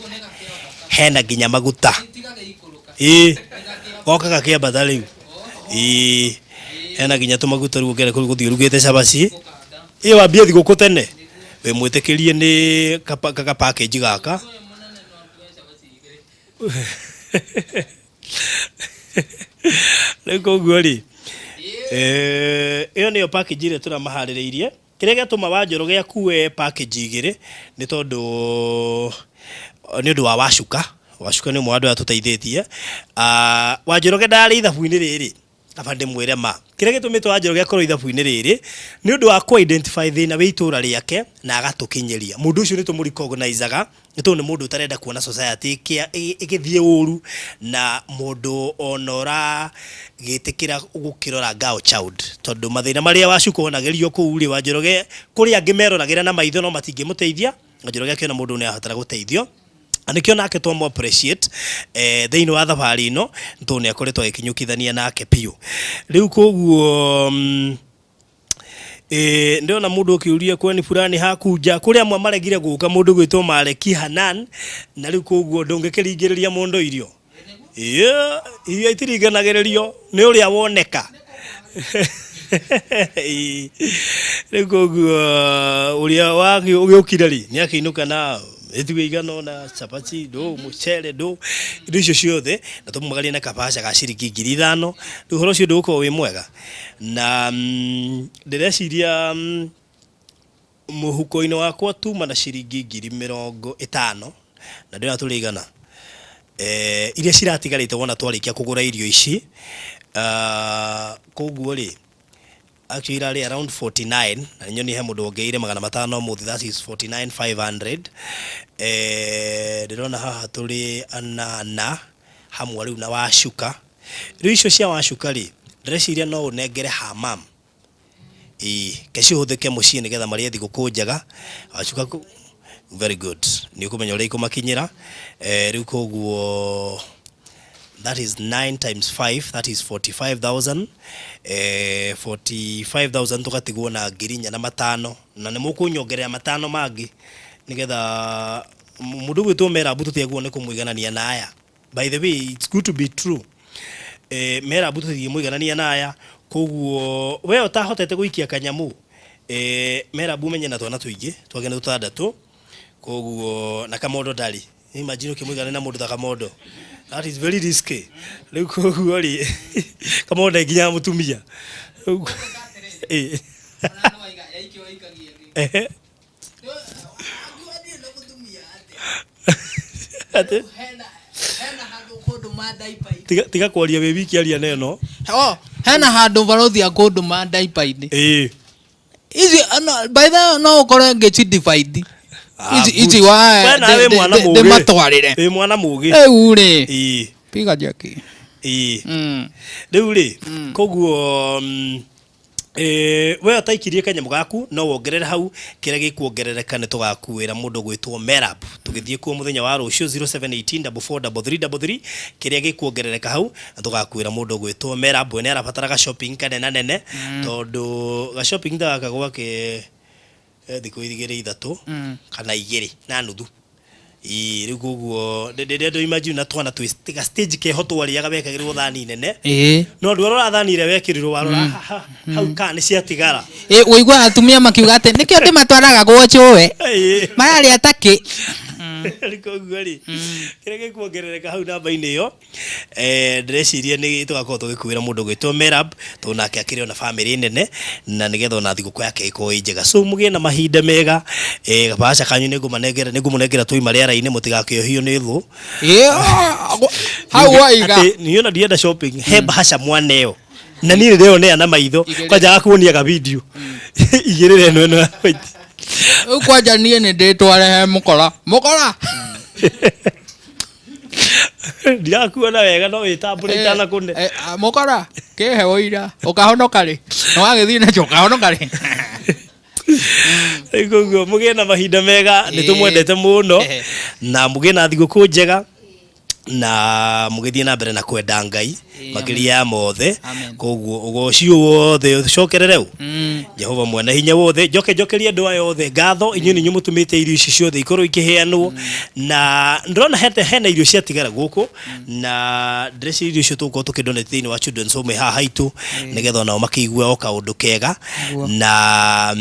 hena nginya maguta goka gakiambata riu hena nginya tumaguta riu ngere kuruga rugite cabaci iyo wambie thiguku tene we mwitikirie ni kaka package gaka Rĩu guori ĩyo nĩyo package ĩrĩa tũramaharĩrĩirie. Kĩrĩa gĩatũma Wanjoro gĩakue package igĩrĩ nĩ tondũ nĩ ũndũ wa Wacuka nĩ ũmwe wa andũ arĩa tũteithĩtie. Wanjoro ndarĩ ithabu-inĩ rĩrĩ kaba ndĩmwĩre ma kĩrĩa gĩtũmĩte Wanjoro gĩakorwo ithabu-inĩ rĩrĩ nĩ ũndũ wa ku-identify thĩna wĩ itũũra rĩake na agatũkinyĩria. Mũndũ ũcio nĩ tũmũrecognize-aga nĩ tondũ nĩ mũndũ ũtarenda kuona society ĩgĩthiĩ ũru na mũndũ ona ũragĩtĩkĩra gũkĩrora girl child, tondũ mathĩna marĩa Wacuka onagĩrio kũu rĩ Wanjoro kũrĩ angĩ meroragĩra na maitho no matingĩmũteithia. Wanjoro gĩakĩona mũndũ nĩ abatara gũteithio. Anĩkĩo nake twamu appreciate thĩinĩ wa thabarĩ ĩno tondũ nĩ akoretwo agĩkinyũkithania nake biũ. Rĩu koguo ndĩrona mũndũ ũkĩũria kwani fulani hakunja kũrĩ amwe maregire gũka mũndũ gwĩtwo Maleki Hanan na rĩu koguo ndũngĩkĩringĩrĩria mũndũ irio. Irio itiringanagĩrĩrio nĩ ũrĩa woneka. Rĩu koguo ũrĩa ũgĩũkire rĩ nĩ akĩinũka na ethiwe igano na chapati do mucere do indo icio ciothe na tumagaria na kabasha ga ciringi 5,000. Rĩu horo cio ndũgũkorwo wĩ mwega na ndĩreciria mũhuko-inĩ wakwa tuma na ciringi 50,000 na ndĩrona tũrĩ igana iria ciratigarĩte wona twarĩkia kũgũra irio ici. Koguo rĩ actually irarĩ around 49 na nyoni he mũndũ ongeire 500 mũthĩ, that is 49,500. Ndĩrona haha tũrĩ anana hamwe rĩu na Wacuka. Rĩu icio cia Wacuka rĩ ndĩreciria no ũnengere Hamam kecihũthĩke mũciĩ nĩgetha marĩe thigũkũ njega. Wacuka very good nĩ ũkũmenya ũrĩa ikũmakinyĩra. Rĩu koguo that is 9 times 5, that is 45,000. 45,000 tugatigwo na 4,500 na nĩ mũkũnyongerera 5 mangĩ nĩgetha mũndũ gwĩtwo Merabu tũtiagwo nĩ kũmũiganania na aya. By the way, it's good to be true. Merabu tũtiagwo mũiganania na aya, koguo we ũtahotete gũikia kanyamu Merabu menye na twana tũingĩ twagene tũtandatũ, koguo na Kamondo ndari. Imagine ukimũiganania na mũndũ ta Kamondo. That is very risky. Rĩu koguo rĩ Kamondo nginya mũtumia. Tiga kwaria we wiki aria neno. Hena handũ Baruthi akũndũma ndaipa-inĩ. Ici by the no ũkore ngĩcidivide. Ici wa ndĩ matwarĩre. Wĩ mwana mũgĩ. Rĩu rĩ piga jaki. Rĩu rĩ koguo we ataikirie kanyamũ gaku no wongerere hau kĩrĩa gĩkuongerereka nĩ tũgakuĩra mũndũ gwĩtwo Merabu tũgĩthiĩ kuo mũthenya wa rũciũ 0718443333 kĩrĩa gĩkuongerereka hau na tũgakuĩra mũndũ gwĩtwo Merabu. Nĩ arabatara ga shopping kanene tondũ ga shopping ndaka gwake thikũ 2-3 kana 2 na nuthu. Rĩu koguo ndĩrenda imagine na twana twĩstiga stage kehotwo rĩaga wekagĩrĩrwo thani nene. No ndũ arora thani ĩrĩa wekĩrirwo warora hau kana ciatigara. Ũigua atumia makiuga atĩ nĩkĩo ndĩmatwaraga gũochũwe mararĩ atakĩ. Rĩu koguo rĩ kĩrĩa gĩkuongerereka hau namba-inĩ ĩyo ndĩreciria nĩ tũgakorwo tũgĩkuĩra mũndũ gwĩtwo Merab tondũ nake akĩrĩ ona family nene na nĩgetha ona thigũkũ yake ĩkorwo ĩ njega. So mũgĩe na mahinda mega. Gabaca kanyu nĩngũmũnengera tũima rĩera-inĩ mũtigakĩohio nĩ thũ. Hau waiga niĩ ona ndienda shopping he bahaca mwana ĩyo na niĩ ndĩrona na maitho kwanja kuonia ga video igĩrĩre ĩno ya white. Kwanja niĩ nĩ ndĩtware he mũkora ndirakuona wega no wĩtambũre itanakũne mũkora kĩhe ũira ũkahonoka rĩ na wagĩthiĩ nacio ũkahonoka rĩ. Koguo mũgĩe na mahinda mega nĩ tũmwendete mũno na mũgĩe na thigũkũ njega na mũgĩthiĩ na mbere na kwenda Ngai. makiria mothe koguo ugocio wothe ucokerere u Jehova mwana hinya wothe njokeria ndwa yothe ngatho inyuĩ nĩ mũtumĩte irio ici ciothe ikorwo ikiheanwo na ndrona hena irio ciatigara guku na dress irio icio tuko tukidonate thĩinĩ wa children's home haha itu nigetha nao makĩigua o kaũndũ kega na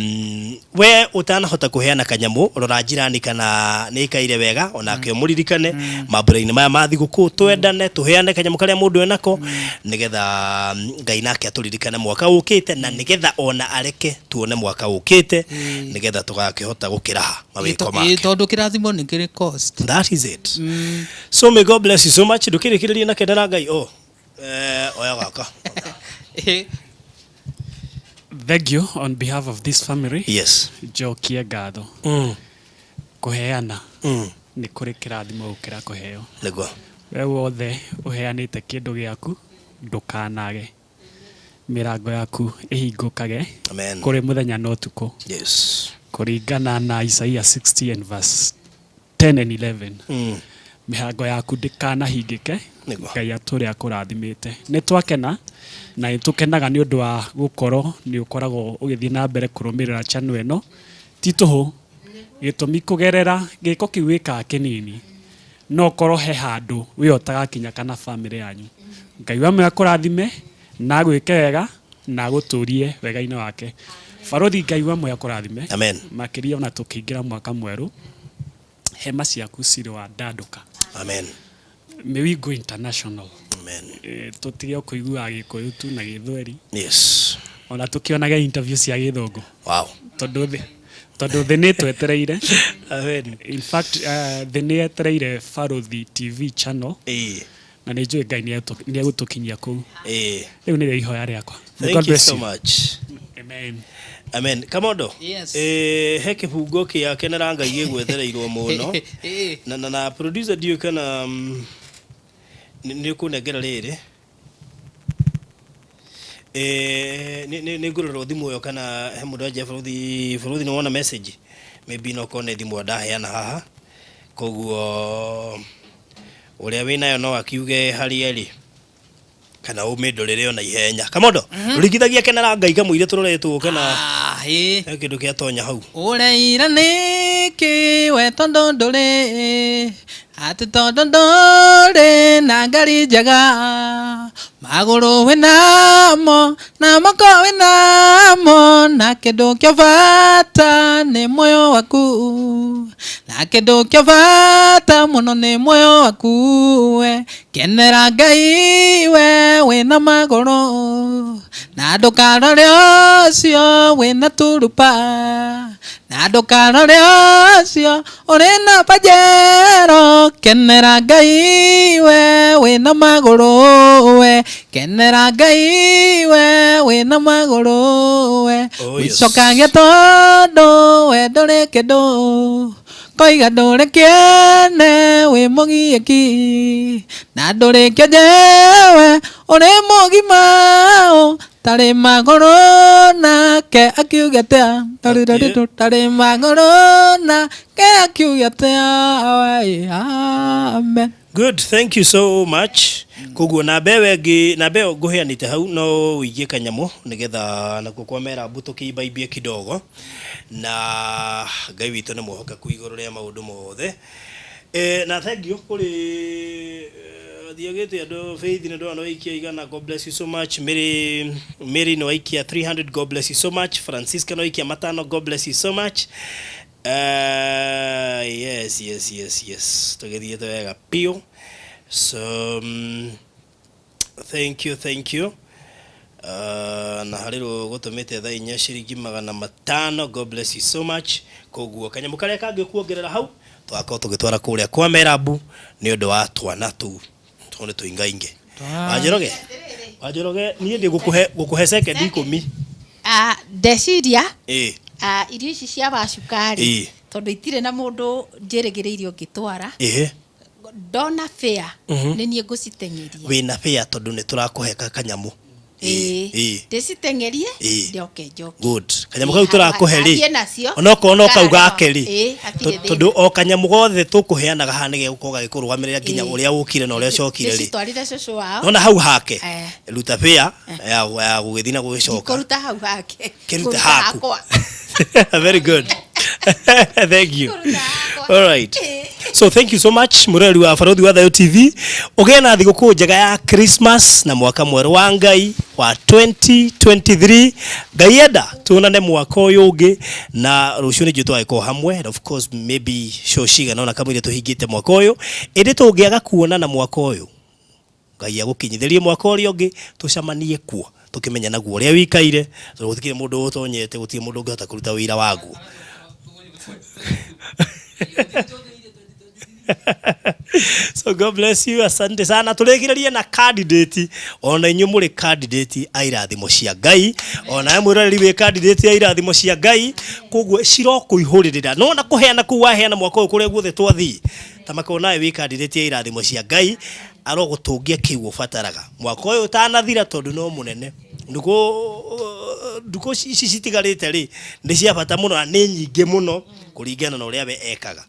we utanahota kuheana kanyamu rora njirani kana nĩ ikaire wega onake mũririkane mambura-inĩ maya ma thigũkũ twendane tuheane kanyamu karĩa mũndũ enako nigetha Ngai nake atũririkane mwaka ũkĩte na nigetha ona areke tuone mwaka ũkĩte nigetha tugakĩhota gũkĩraha mawĩko make tondũ kĩrathimo nĩ kĩrĩ cost. That is it. So may God bless you so much. Ndũkĩrĩkĩrĩrie na kendera Ngai oya gaka. Thank you on behalf of this family. Yes. Jokia ngatho. Kuheana. Nĩ kũrĩ kĩrathimo gũkĩra kũheo. Nĩguo. We wothe ũheanĩte kĩndũ gĩaku ndũkanage. Mĩrango yaku ĩhingũkage. Amen. Kũrĩ mũthenya na ũtukũ. Yes. Kũringana na Isaiah 60 and verse 10 and 11. Mĩrango yaku ndĩkanahingĩke. Ngai atũre akũrathimĩte. Nĩ twakena na nĩ tũkenaga nĩ ũndũ wa gũkorwo nĩ ũkoragwo ũgĩthiĩ na mbere kũrũmĩrĩra channel ĩno. Ti tũhũ gĩtũmi kũgerera gĩko kĩu wĩkaga kĩnini no korwo he handũ wĩ ũtagakinya kana family yanyu. Ngai wa mwaka kũrathime na gwĩke wega na gũtũrie wega-inĩ wake. Barothi Ngai wa mwaka kũrathime. Amen. Makĩria ona tũkĩingĩra mwaka mwerũ hema ciaku cirĩ wa ndandũka. Amen. May we go international. Amen. Tutige kũigua Gĩkũyũ tu na Gĩthweri. Yes. Ona tukionaga interview cia Gĩthũngũ. Wow. Tondũ thĩ nĩ twetereire. Amen. In fact thĩ nĩ yetereire Baruthi TV channel. Na nĩ njũĩ Ngai nĩ egũtũkinyia kũu. Rĩu nĩrĩo ihoya rĩakwa. Thank you so much. Amen. Amen. Kamondo. Yes. He kĩbungo kĩa kenera Ngai gĩgwethereirwo mũno. Na producer dio kana nĩ kũnengera rĩrĩ. Nĩ ngũrora thimũ yo kana he mũndũ aje Baruthi nĩ wona message. Maybe no kone thimũ ndaheana haha. Koguo ũrĩa wĩnayo no akiuge harĩa rĩ kana ũmĩndorere ona ihenya. Kamondo ũrigithagia kenera Ngai kamũire tũroretwo kana kĩndũ kĩa tonya hau. Ũreira nĩkĩ we tondũ ndũrĩ atĩ tondũ ndũrĩ na ngari njega magũrũ wĩnamo na moko wĩnamo na kĩndũ kĩa bata nĩ muoyo waku na kĩndũ kĩa bata mũno nĩ muoyo waku we kenera Ngai we wĩna magũrũ na ndũkarore ũcio wĩna turupa na ndũkarore ũcio ũrĩ na pajero kenera Ngai we wĩna magũrũ we kenera Ngai we wĩna magũrũ we wicokagia tondũ we ndũrĩ kĩndũ koiga ndũrĩ kĩene wĩ mũgiĩki na ndũrĩ kĩenjewe ũrĩ mũgima tarĩ magũrũ nake akiuga atĩa tarĩ magũrũ nake akiuga atĩa. Amen. Good, thank you so much. Koguo na mbewe ngũheanĩte hau no ũigie kanyamu nigetha na gũkwamera mbũtũ kĩimbaimbie kidogo na Ngai witũ nĩ mũhokeku igũrũ rĩa maũndũ mothe. Na thank you kũrĩ thiagĩte andũ Faith nĩ ndona waikia igana. God bless you so much. Mary no waikia 300. God bless you so much. Francisca no waikia 500. God bless you so much. Yes. Tũgĩthiĩte wega pio. So thank you. Na harĩrwo gũtũmĩte thaa 4 ciringi 500. God bless you so much. Koguo kanyamu karĩa kangĩ kuongerera hau twakorwo tũgĩtwara kũrĩa kwa Merabu nĩ ũndũ wa twana tu tũne tũingainge. Wanjoroge niĩ ndĩ gũkũhe second 10. Ndeciria irio ici cia bacukari tondũ itirĩ na mũndũ njĩrĩgĩrĩire ũngĩtwara. Ndona fair nĩ niĩ ngũciteng'eria. Wĩna fair tondũ nĩ tũrakũhe kanyamu. ndicitengerie ndioke njoke good kanyamu kau turakuheri nacio onoko onoka ugakeri tondu o kanyamu gothe tukuheanaga hanige gukoga gikurugamirira nginya uria ukire na uria cokire ri twarire cucu wao nona hau hake ruta pia ya gugithina gugicoka kuruta hau hake kiruta haku very good thank you all right so thank you so much mureri wa Baruthi wa Thayo TV ugena thiguku njega ya Christmas na mwaka mweru wa Ngai wa 2023 gayeda tuonane mwaka uyu ungi na rucio ni jutwa iko hamwe and of course maybe shoshiga naona kama ile tuhingite mwaka uyu indi tungiaga kuona na mwaka uyu Ngai agukinyithirie mwaka uyu ungi tucamanie kuo tukimenya naguo uria wikaire so gutikire mundu utonyete gutire mundu ungihota kuruta wira wagu so God bless you asante sana turegirerie na candidate ona inyu muri candidate airathimo cia Ngai ona mwirari wi candidate airathimo cia Ngai koguo ciroko ihuririra no na kuheana ku waheana mwaka uyu kuria guothe twathi tamakona wi candidate airathimo cia Ngai arogutungia kiugo fataraga mwaka uyu utanathira tondu no munene nduko ici citigarite ri ndi cia bata muno na ni nyinge muno kuringana na uria we ekaga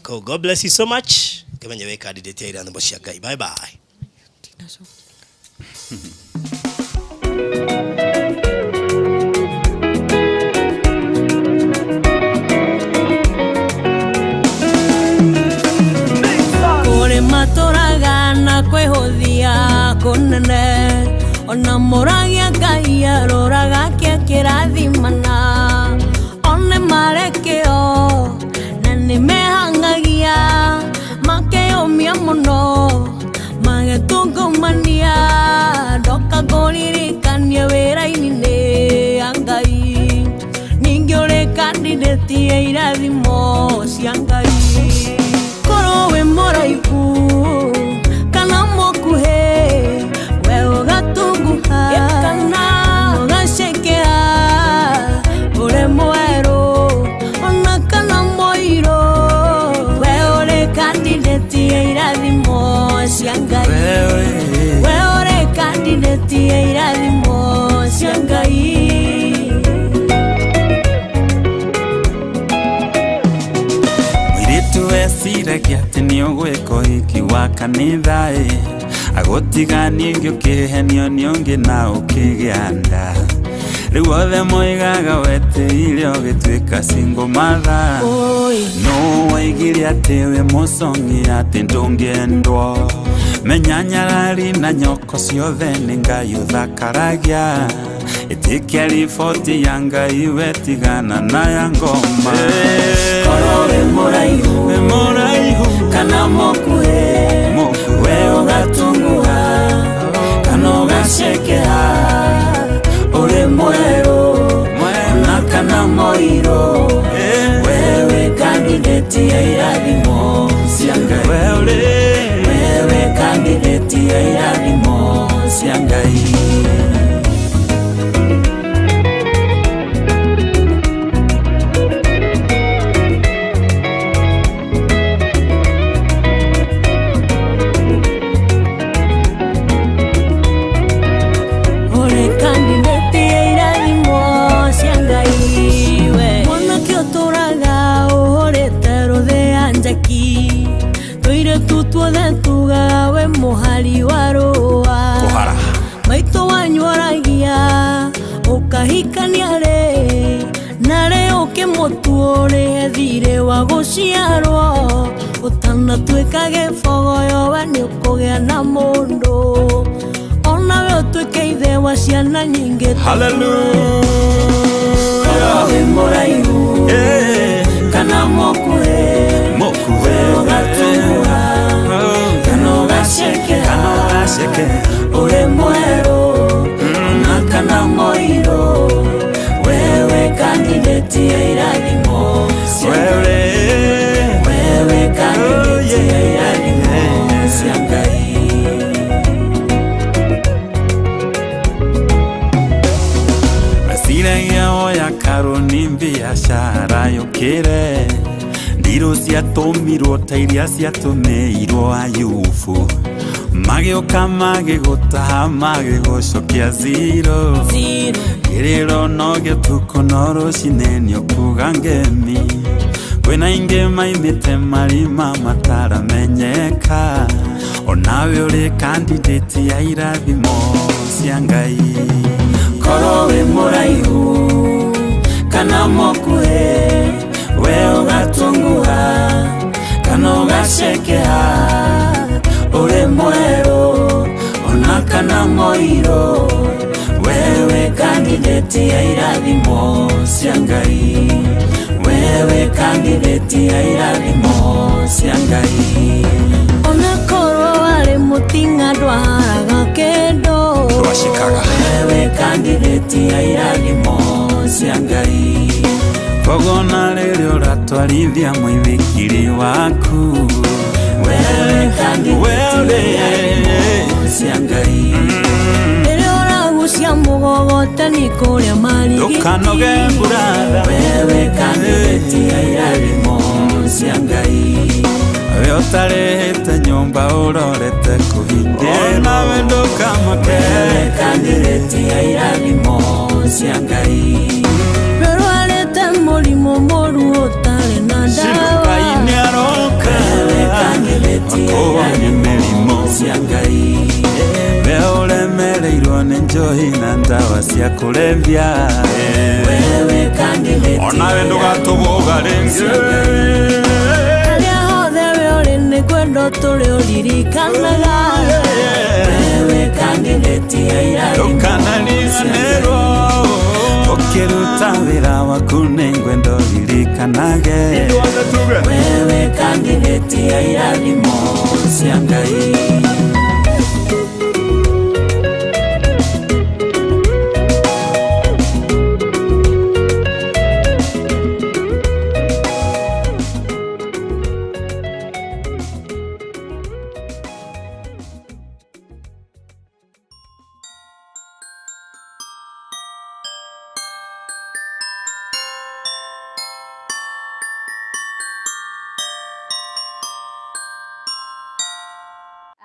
God bless you so much kemenya we candidate ya irathimo cia Ngai bye bye kore matoraga na kwehothia kunene ona moragia Ngai aroraga kirathimana one marekeo na nimehangagia makeomia muno magetungumania ndoka nguririkania wira-ini ni Ngai ningi uri candidate ya irathimo cia Ngai korwo wi muraihu kana mukuhe we ugatunguha kana ugacekea uri mweru ona kana moiro we uri candidate ya irathimo cia Ngai we uri candidate ya irathimo cia Ngai tuesiragia ati ni ugwiko iki wa kanitha agutigania ingi ukihenio ni ungi na ukigianda riu othe moigaga weteire ugituika single mother no waigire ati we musongi ati ndungiendwo menyanyarari na nyoko ciothe ni Ngai uthakaragia itikia riboti ya Ngai wetigana na ya ngoma korwo wi muraihu kana mukuhe we ugatunguha kana ugacekea uri mweru na kana moiro wewe candidate ya irathimo cia Ngai wewe candidate ya irathimo cia Ngai tuothe tugaga we muhari wa rũa maitũ wanyuaragia ũkahikania rĩ na rĩ ũkĩmũtua ũrĩ thirĩ wa gũciarwo ũtanatuĩka gĩbogoyo we nĩ ũkũgĩa na mũndũ ona we ũtuĩke ithe wa ciana nyingĩ hallelujah wĩ mũraihu kana mũkuhĩ we ũgatunguha kana ũgaceke uri mweru na kana moiro wewe candidate ya irathimo wewe candidate ya irathimo cia Ngai masiragia oya karuni biashara yukire mbirũ ciatũmirwo ta iria ciatũmĩirwo Ayubu, magĩũka magĩgũtaha magĩgũcokia zero. Kĩrĩro no gĩtuko no rũcinĩ nĩũkuga ngemi, kwĩna ingĩ maimĩte marima mataramenyeka, onawe ũrĩ candidate ya irathimo cia Ngai. Korwo wĩ mũraihu kana mũkuhĩ, we ũgatunguha kana ũgacekea, ũrĩ mwerũ ona kana mũirũ, wewe candidate ya irathimo cia Ngai, wewe candidate ya irathimo cia Ngai. Ona korwo arĩ mũtinga ndwaraga kĩndũ, ndwacikaga, wewe candidate ya irathimo cia Ngai. koguo na rĩrĩ ũratwarithia mũithikiri waku, wewe candidate ya irathimo cia Ngai. Rĩrĩa ũragucia mũgogotani kũrĩa marigiti, ndũkanoge mbũratha, wewe candidate ya irathimo cia Ngai. we ũtarĩhĩte nyũmba ũrorete kũhingĩrwo, nawe ndũkamake, wewe candidate ya irathimo cia Ngai. Rũrwarĩte mũrimũ mũru ũtarĩ na ndawa, Ngai nĩaroka, wewe candidate ya irathimo cia Ngai. we ũremereirwo nĩ njohi na ndawa cia kũrebia, wewe candidate onawe ndũgatũgũga rĩngĩ. harĩa hothe we ũrĩ nĩ kwendo tũrĩ ũririkanaga, wewe candidate ya irathimo cia Ngai. Ũkĩruta wĩra waku nĩ ngwendo ririkanage, wewe candidate ya irathimo cia Ngai.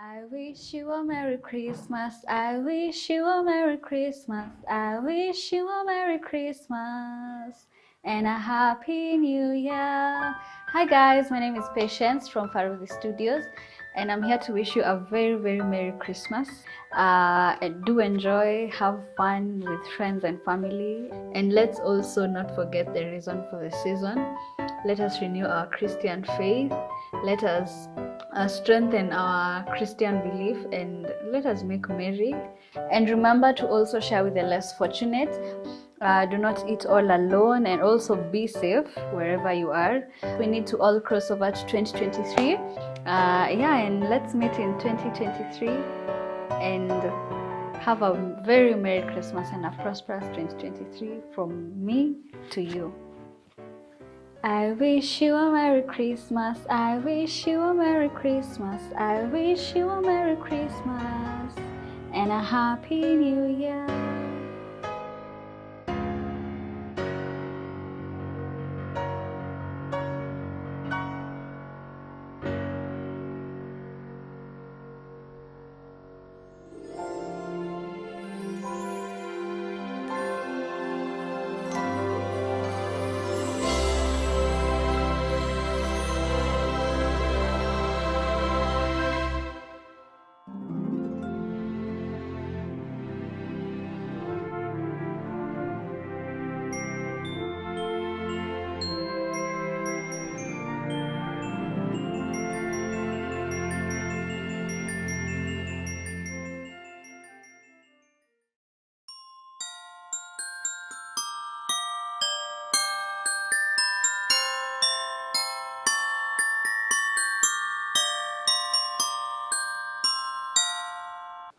I wish you a Merry Christmas. I wish you a Merry Christmas. I wish you a Merry Christmas and a Happy New Year. Hi guys, my name is Patience from Baruthi'S Studios, and I'm here to wish you a very, very Merry Christmas. And do enjoy, have fun with friends and family, and let's also not forget the reason for the season. Let us renew our Christian faith. Let us strengthen our Christian belief, and let us make merry. And remember to also share with the less fortunate. Do not eat all alone, and also be safe wherever you are. We need to all cross over to 2023. And let's meet in 2023 and have a very Merry Christmas and a prosperous 2023 from me to you. I wish you a Merry Christmas. I wish you a Merry Christmas. I wish you a Merry Christmas and a Happy New Year.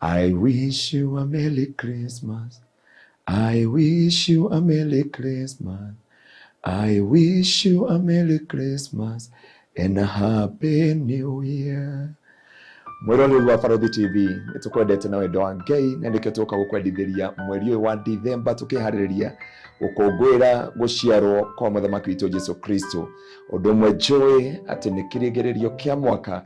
I wish you a Merry Christmas. I wish you a Merry Christmas. I wish you a Merry Christmas and a Happy New Year. Mwiroreri wa Barũthi TV nitukwendete na wendo wa Ngai na nikio tuka gukwendithĩria mweri ũyũ wa December tukiharĩrĩria gũkũngũĩra gũciarwo kwa mũthamaki witũ Jesu Kristo. Ũndũ ũmwe njũĩ atĩ nĩ kĩrĩgĩrĩrio kĩa mwaka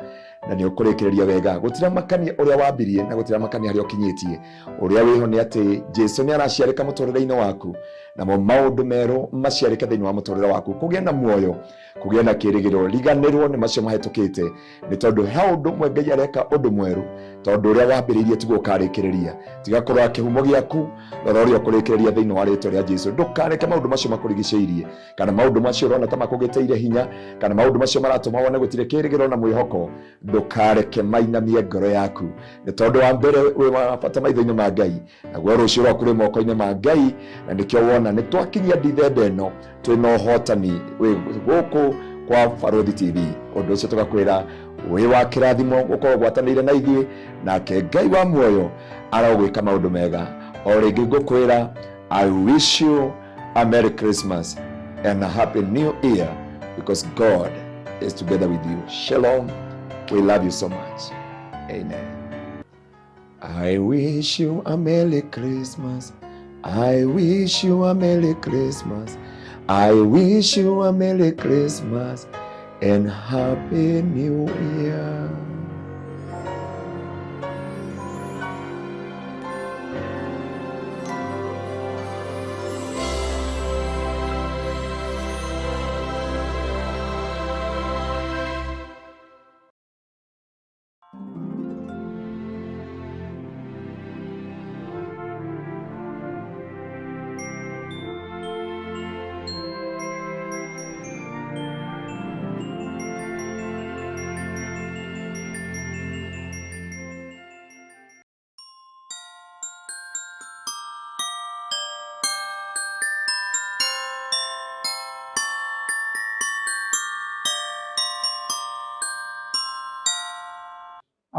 na nĩ ũkũrĩkĩrĩria wega. Gũtira makania ũrĩa wambirie na gũtira makania harĩa ũkinyĩtie. Ũrĩa wĩho nĩ atĩ Jesu nĩ araciarĩka mũtũrĩre-inĩ waku na maũndũ merũ maciarĩke thĩinĩ wa mũtũrĩre waku. Kũgĩa na muoyo, kũgĩa na kĩrĩgĩrĩro, riganĩrwo nĩ macio mahĩtũkĩte. Nĩ tondũ he ũndũ ũmwe Ngai areka ũndũ mwerũ, tondũ ũrĩa wambĩrĩirie tiguo ũkarĩkĩrĩria. Tigakorwo kĩhumo gĩaku na ũrĩa ũkũrĩkĩrĩria thĩinĩ wa rĩĩtwa rĩa Jesu. Ndũkareke maũndũ macio makũrigicĩirie, kana maũndũ macio ũrona ta makũgĩteire hinya, kana maũndũ macio maratũma wone gũtirĩ kĩrĩgĩrĩro na mwĩhoko. Ndũkareke mainamie ngoro yaku, nĩ tondũ wa mbere wĩ wa bata maitho-inĩ ma Ngai, naguo rũciũ rwaku rwĩ moko-inĩ ma Ngai, na nĩkĩo wona nĩ twakinyia December ĩno twĩna ũhotani gũkũ kwa Barũthi TV. Ũndũ ũcio tũgakwĩra wĩ wa kĩrathimo gũkorwo gwatanĩire na ithuĩ, nake Ngai wa muoyo arogwĩka maũndũ mega. O rĩngĩ ngũkwĩra I wish you a Merry Christmas and a Happy New Year because God is together with you. Shalom. We love you so much. Amen. I wish you a Merry Christmas. I wish you a Merry Christmas. I wish you a Merry Christmas and Happy New Year.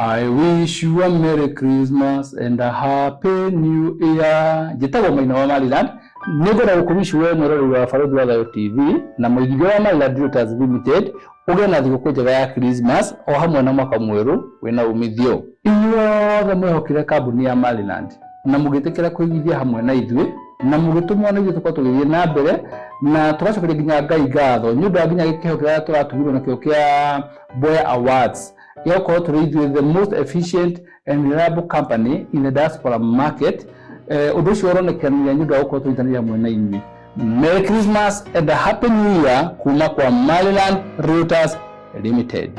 I wish you a Merry Christmas and a Happy New Year. Jitagwo Maina wa Maryland. Nĩngwenda gũkũwish we mwĩroreri wa Barũthi wa Thayũ TV na mũigithia wa Maryland Realtors Limited ũgĩe na thigũkũ njega ya Christmas o hamwe na mwaka mwerũ wĩna umithio. Inyuothe mwĩhokire kambuni ya Maryland na mũgĩtĩkĩra kũigithia hamwe na ithuĩ na mũgĩtũmwo na ithuĩ tũkorwo tũgĩthiĩ na mbere na tũgacokeria nginya Ngai ngatho nĩ ũndũ wa nginya gĩkĩheo kĩrĩa tũratugirwo nakĩo kĩa Boya Awards. Yoko to read with the most efficient and reliable company in the diaspora market. Ũndũ ũcio ũronekana nĩ ũndũ wa gũkorwo tũnyitanĩire hamwe na inyuĩ. Merry Christmas and a Happy New Year kuma kwa Maryland Realtors Limited.